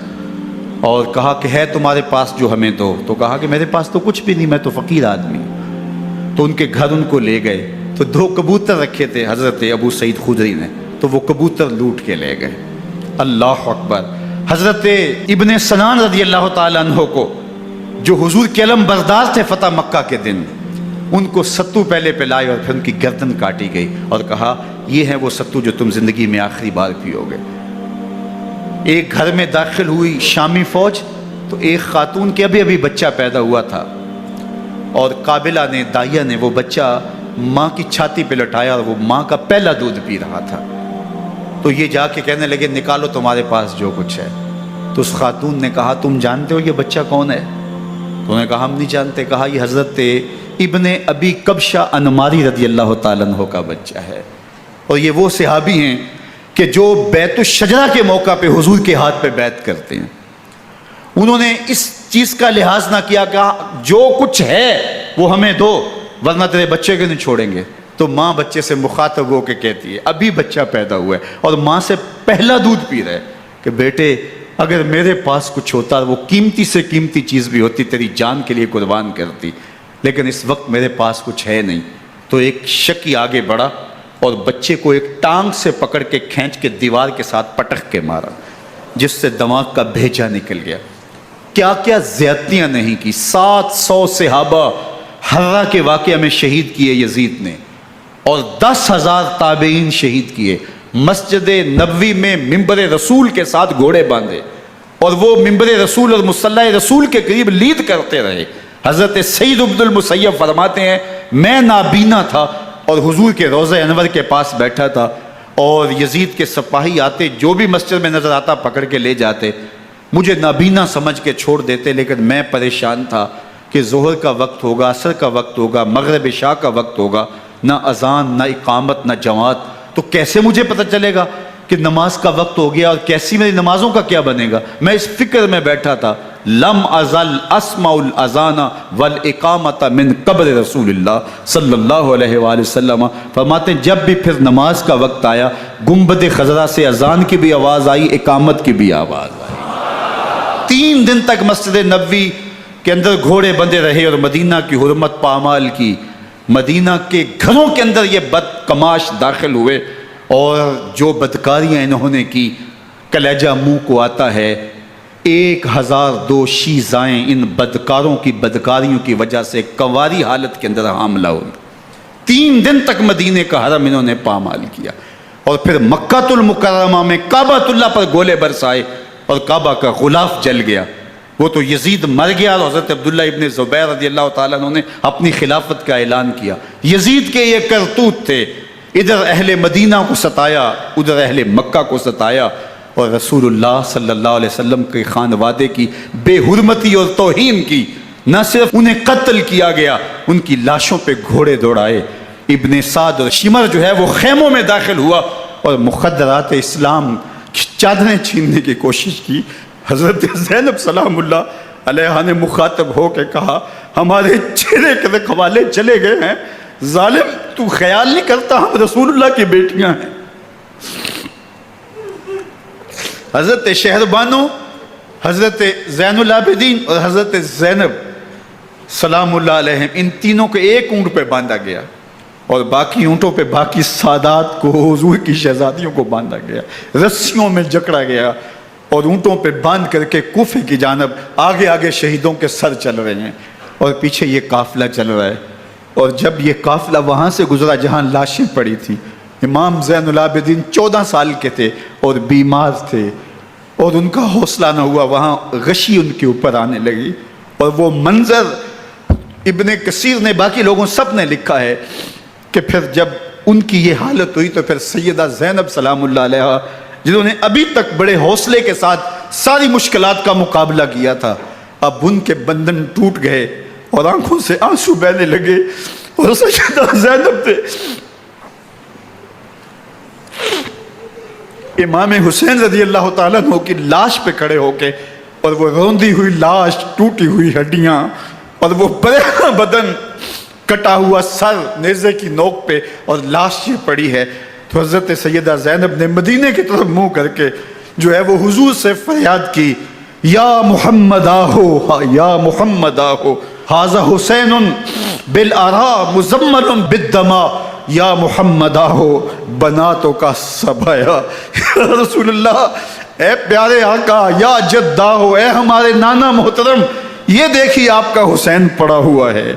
اور کہا کہ ہے تمہارے پاس جو ہمیں دو؟ تو کہا کہ میرے پاس تو کچھ بھی نہیں، میں تو فقیر آدمی ہوں۔ تو ان کے گھر ان کو لے گئے، تو 2 کبوتر رکھے تھے حضرت ابو سعید خدری نے، تو وہ کبوتر لوٹ کے لے گئے۔ اللہ اکبر۔ حضرت ابن سنان رضی اللہ تعالیٰ عنہ کو، جو حضور کے علم بردار تھے فتح مکہ کے دن، ان کو ستو پہلے پلائے اور پھر ان کی گردن کاٹی گئی اور کہا یہ ہے وہ ستو جو تم زندگی میں آخری بار پیو گے۔ ایک گھر میں داخل ہوئی شامی فوج، تو ایک خاتون کے ابھی ابھی بچہ پیدا ہوا تھا، اور قابلہ نے، دائیا نے، وہ بچہ ماں کی چھاتی پہ لٹایا اور وہ ماں کا پہلا دودھ پی رہا تھا۔ تو یہ جا کے کہنے لگے نکالو تمہارے پاس جو کچھ ہے۔ تو اس خاتون نے کہا تم جانتے ہو یہ بچہ کون ہے؟ تو انہوں نے کہا ہم نہیں جانتے۔ کہا یہ حضرت ابن ابی کبشہ انماری رضی اللہ تعالیٰ عنہ کا بچہ ہے، اور یہ وہ صحابی ہیں کہ جو بیت الشجرہ کے موقع پہ حضور کے ہاتھ پہ بیعت کرتے ہیں۔ انہوں نے اس چیز کا لحاظ نہ کیا کہ جو کچھ ہے وہ ہمیں دو، ورنہ تیرے بچے کو نہیں چھوڑیں گے۔ تو ماں بچے سے مخاطب ہو کے کہتی ہے، ابھی بچہ پیدا ہوا ہے اور ماں سے پہلا دودھ پی رہے، کہ بیٹے اگر میرے پاس کچھ ہوتا، وہ قیمتی سے قیمتی چیز بھی ہوتی، تیری جان کے لیے قربان کرتی، لیکن اس وقت میرے پاس کچھ ہے نہیں۔ تو ایک شکی آگے بڑھا اور بچے کو ایک ٹانگ سے پکڑ کے کھینچ کے دیوار کے ساتھ پٹک کے مارا، جس سے دماغ کا بھیجا نکل گیا۔ کیا کیا زیادتیاں نہیں کی۔ 700 صحابہ حرہ کے واقعہ میں شہید کیے یزید نے، اور 10,000 تابعین شہید کیے۔ مسجد نبوی میں ممبر رسول کے ساتھ گھوڑے باندھے، اور وہ ممبر رسول اور مصلی رسول کے قریب لید کرتے رہے۔ حضرت سید عبد المسیب فرماتے ہیں میں نابینا تھا اور حضور کے روضہ انور کے پاس بیٹھا تھا، اور یزید کے سپاہی آتے، جو بھی مسجد میں نظر آتا پکڑ کے لے جاتے، مجھے نابینا سمجھ کے چھوڑ دیتے، لیکن میں پریشان تھا کہ ظہر کا وقت ہوگا، عصر کا وقت ہوگا، مغرب عشاء کا وقت ہوگا، نہ اذان، نہ اقامت، نہ جماعت، تو کیسے مجھے پتہ چلے گا کہ نماز کا وقت ہو گیا، اور کیسی میری نمازوں کا کیا بنے گا؟ میں اس فکر میں بیٹھا تھا۔ لم ازل اسمع الاذان والاقامت من قبر رسول اللہ صلی اللہ علیہ وآلہ وسلم۔ فرماتے ہیں جب بھی پھر نماز کا وقت آیا، گنبد خضرا سے اذان کی بھی آواز آئی، اقامت کی بھی آواز آئی۔ 3 دن تک مسجد نبوی کے اندر گھوڑے بندے رہے، اور مدینہ کی حرمت پامال کی۔ مدینہ کے گھروں کے اندر یہ بد کماش داخل ہوئے، اور جو بدکاریاں انہوں نے کی، کلیجہ منہ کو آتا ہے۔ 1002 شیزائیں ان بدکاروں کی بدکاریوں کی وجہ سے کنواری حالت کے اندر حاملہ ہوئی۔ 3 دن تک مدینے کا حرم انہوں نے پامال کیا، اور پھر مکہ المکرمہ میں کعبۃ اللہ پر گولے برسائے، اور کعبہ کا غلاف جل گیا۔ وہ تو یزید مر گیا، اور حضرت عبداللہ ابن زبیر رضی اللہ تعالیٰ عنہ نے اپنی خلافت کا اعلان کیا۔ یزید کے یہ کرتوت تھے، ادھر اہل مدینہ کو ستایا، ادھر اہل مکہ کو ستایا، اور رسول اللہ صلی اللہ علیہ وسلم کے خانوادے کی بے حرمتی اور توہین کی۔ نہ صرف انہیں قتل کیا گیا، ان کی لاشوں پہ گھوڑے دوڑائے۔ ابن سعد اور شمر جو ہے وہ خیموں میں داخل ہوا اور مخدرات اسلام کی چادریں چھیننے کی کوشش کی۔ حضرت زینب سلام اللہ علیہ نے مخاطب ہو کے کہا ہمارے چہرے کے رکھوالے چلے گئے ہیں، ظالم تو خیال نہیں کرتا ہم رسول اللہ کی بیٹیاں ہیں۔ حضرت شہربانو، حضرت زین العابدین اور حضرت زینب سلام اللہ علیہ، ان تینوں کو ایک اونٹ پہ باندھا گیا، اور باقی اونٹوں پہ باقی سادات کو، حضور کی شہزادیوں کو باندھا گیا، رسیوں میں جکڑا گیا اور اونٹوں پہ باندھ کر کے کوفے کی جانب آگے آگے شہیدوں کے سر چل رہے ہیں اور پیچھے یہ قافلہ چل رہا ہے۔ اور جب یہ قافلہ وہاں سے گزرا جہاں لاشیں پڑی تھیں، امام زین العابدین 14 سال کے تھے اور بیمار تھے اور ان کا حوصلہ نہ ہوا، وہاں غشی ان کے اوپر آنے لگی، اور وہ منظر ابن کثیر نے، باقی لوگوں سب نے لکھا ہے کہ پھر جب ان کی یہ حالت ہوئی تو پھر سیدہ زینب سلام اللہ علیہا، جنہوں نے ابھی تک بڑے حوصلے کے ساتھ ساری مشکلات کا مقابلہ کیا تھا، اب ان کے بندن ٹوٹ گئے اور آنکھوں سے آنسو بہنے لگے، اور سیدہ زینب تھے امام حسین رضی اللہ تعالیٰ عنہ کی لاش پہ کھڑے ہو کے، اور وہ روندی ہوئی لاش، ٹوٹی ہوئی ہڈیاں اور وہ بریحاں بدن، کٹا ہوا سر نیزے کی نوک پہ، اور لاش یہ پڑی ہے، تو حضرت سیدہ زینب نے مدینے کی طرف منہ کر کے جو ہے وہ حضور سے فریاد کی، یا محمد آہو، یا محمد آہو، ھذا حسین بالآراء مزمل بالدماء، یا محمد آہو بناتوں کا سبایا۔ یا رسول اللہ، اے پیارے آقا، یا جد آہو، اے ہمارے نانا محترم، یہ دیکھیے آپ کا حسین پڑا ہوا ہے،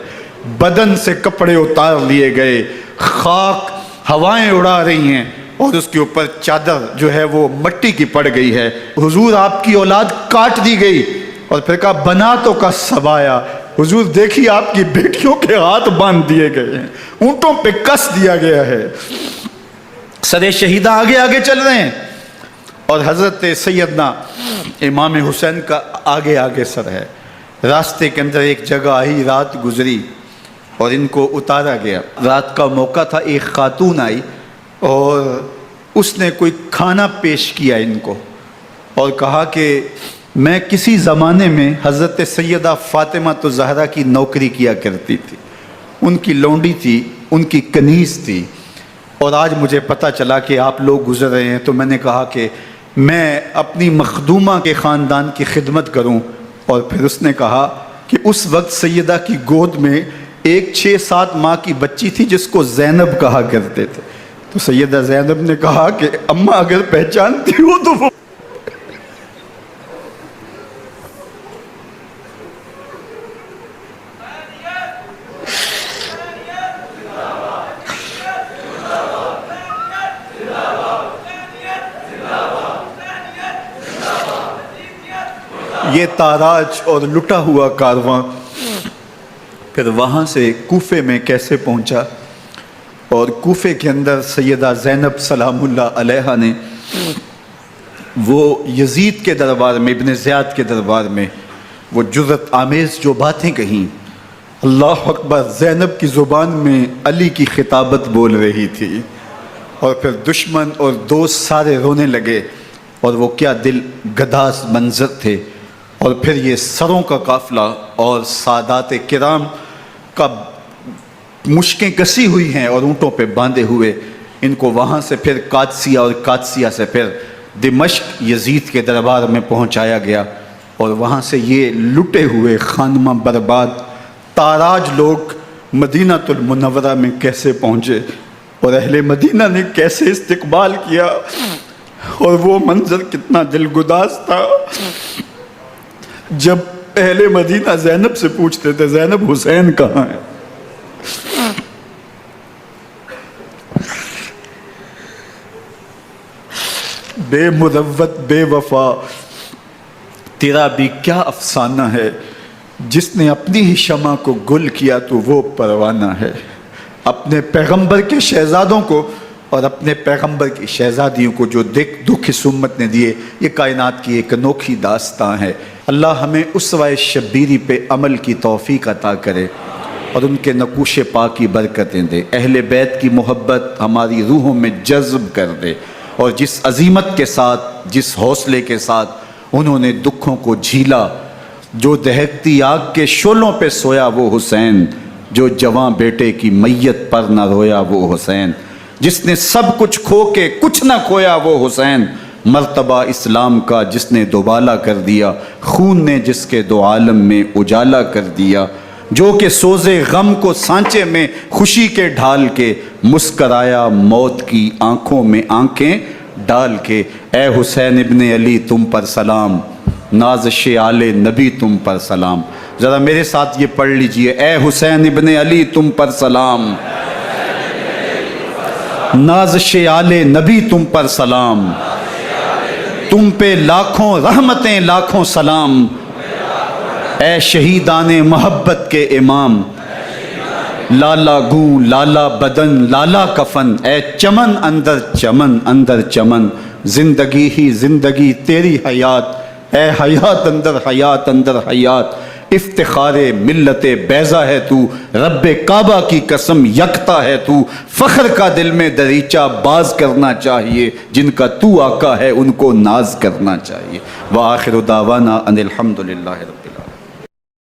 بدن سے کپڑے اتار لیے گئے، خاک ہوائیں اڑا رہی ہیں اور اس کے اوپر چادر جو ہے وہ مٹی کی پڑ گئی ہے، حضور آپ کی اولاد کاٹ دی گئی، اور پھر کہا بناتوں کا سبایا، حضور دیکھیے آپ کی بیٹیوں کے ہاتھ باندھ دیے گئے ہیں، اونٹوں پہ کس دیا گیا ہے، سر شہیدہ آگے آگے چل رہے ہیں، اور حضرت سیدنا امام حسین کا آگے آگے سر ہے۔ راستے کے اندر ایک جگہ آئی، رات گزری اور ان کو اتارا گیا، رات کا موقع تھا، ایک خاتون آئی اور اس نے کوئی کھانا پیش کیا ان کو اور کہا کہ میں کسی زمانے میں حضرت سیدہ فاطمہ الزہرا کی نوکری کیا کرتی تھی، ان کی لونڈی تھی، ان کی کنیز تھی، اور آج مجھے پتہ چلا کہ آپ لوگ گزر رہے ہیں، تو میں نے کہا کہ میں اپنی مخدومہ کے خاندان کی خدمت کروں، اور پھر اس نے کہا کہ اس وقت سیدہ کی گود میں ایک 6-7 ماہ کی بچی تھی جس کو زینب کہا کرتے تھے، تو سیدہ زینب نے کہا کہ اماں اگر پہچانتی ہو تو وہ یہ تاراج اور لٹا ہوا کارواں پھر وہاں سے کوفے میں کیسے پہنچا، اور کوفے کے اندر سیدہ زینب سلام اللہ علیہا نے وہ یزید کے دربار میں، ابن زیاد کے دربار میں وہ جرأت آمیز جو باتیں کہیں، اللہ اکبر، زینب کی زبان میں علی کی خطابت بول رہی تھی، اور پھر دشمن اور دوست سارے رونے لگے، اور وہ کیا دل گداز منظر تھے، اور پھر یہ سروں کا قافلہ اور سادات کرام کا مشکیں کسی ہوئی ہیں اور اونٹوں پہ باندھے ہوئے، ان کو وہاں سے پھر قادسیہ اور قادسیہ سے پھر دمشق یزید کے دربار میں پہنچایا گیا، اور وہاں سے یہ لٹے ہوئے خانمہ برباد تاراج لوگ مدینہ المنورہ میں کیسے پہنچے، اور اہل مدینہ نے کیسے استقبال کیا، اور وہ منظر کتنا دلگداز تھا جب اہل مدینہ زینب سے پوچھتے تھے زینب حسین کہاں ہے، بے مروت بے وفا تیرا بھی کیا افسانہ ہے، جس نے اپنی ہی شمع کو گل کیا تو وہ پروانہ ہے، اپنے پیغمبر کے شہزادوں کو اور اپنے پیغمبر کی شہزادیوں کو جو دکھ اس امت نے دیے، یہ کائنات کی ایک انوکھی داستان ہے۔ اللہ ہمیں اسوہ شبیری پہ عمل کی توفیق عطا کرے اور ان کے نقوش پاک کی برکتیں دے، اہل بیت کی محبت ہماری روحوں میں جذب کر دے، اور جس عظیمت کے ساتھ، جس حوصلے کے ساتھ انہوں نے دکھوں کو جھیلا، جو دہکتی آگ کے شعلوں پہ سویا وہ حسین، جو جواں بیٹے کی میت پر نہ رویا وہ حسین، جس نے سب کچھ کھو کے کچھ نہ کھویا وہ حسین، مرتبہ اسلام کا جس نے دوبالا کر دیا، خون نے جس کے دو عالم میں اجالا کر دیا، جو کہ سوزے غم کو سانچے میں خوشی کے ڈھال کے مسکرایا موت کی آنکھوں میں آنکھیں ڈال کے۔ اے حسین ابن علی تم پر سلام، نازش آل نبی تم پر سلام۔ ذرا میرے ساتھ یہ پڑھ لیجئے، اے حسین ابن علی تم پر سلام، نازش آل نبی تم پر سلام، تم پہ لاکھوں رحمتیں لاکھوں سلام، اے شہیدان محبت کے امام، لالا گوں لالا بدن لالا کفن، اے چمن اندر چمن، زندگی ہی زندگی تیری حیات، اے حیات اندر حیات، افتخار ملت بیضا ہے تو، رب کعبہ کی قسم یکتا ہے تو، فخر کا دل میں دریچہ باز کرنا چاہیے، جن کا تو آقا ہے ان کو ناز کرنا چاہیے۔ وآخر دعوانا ان الحمدللہ۔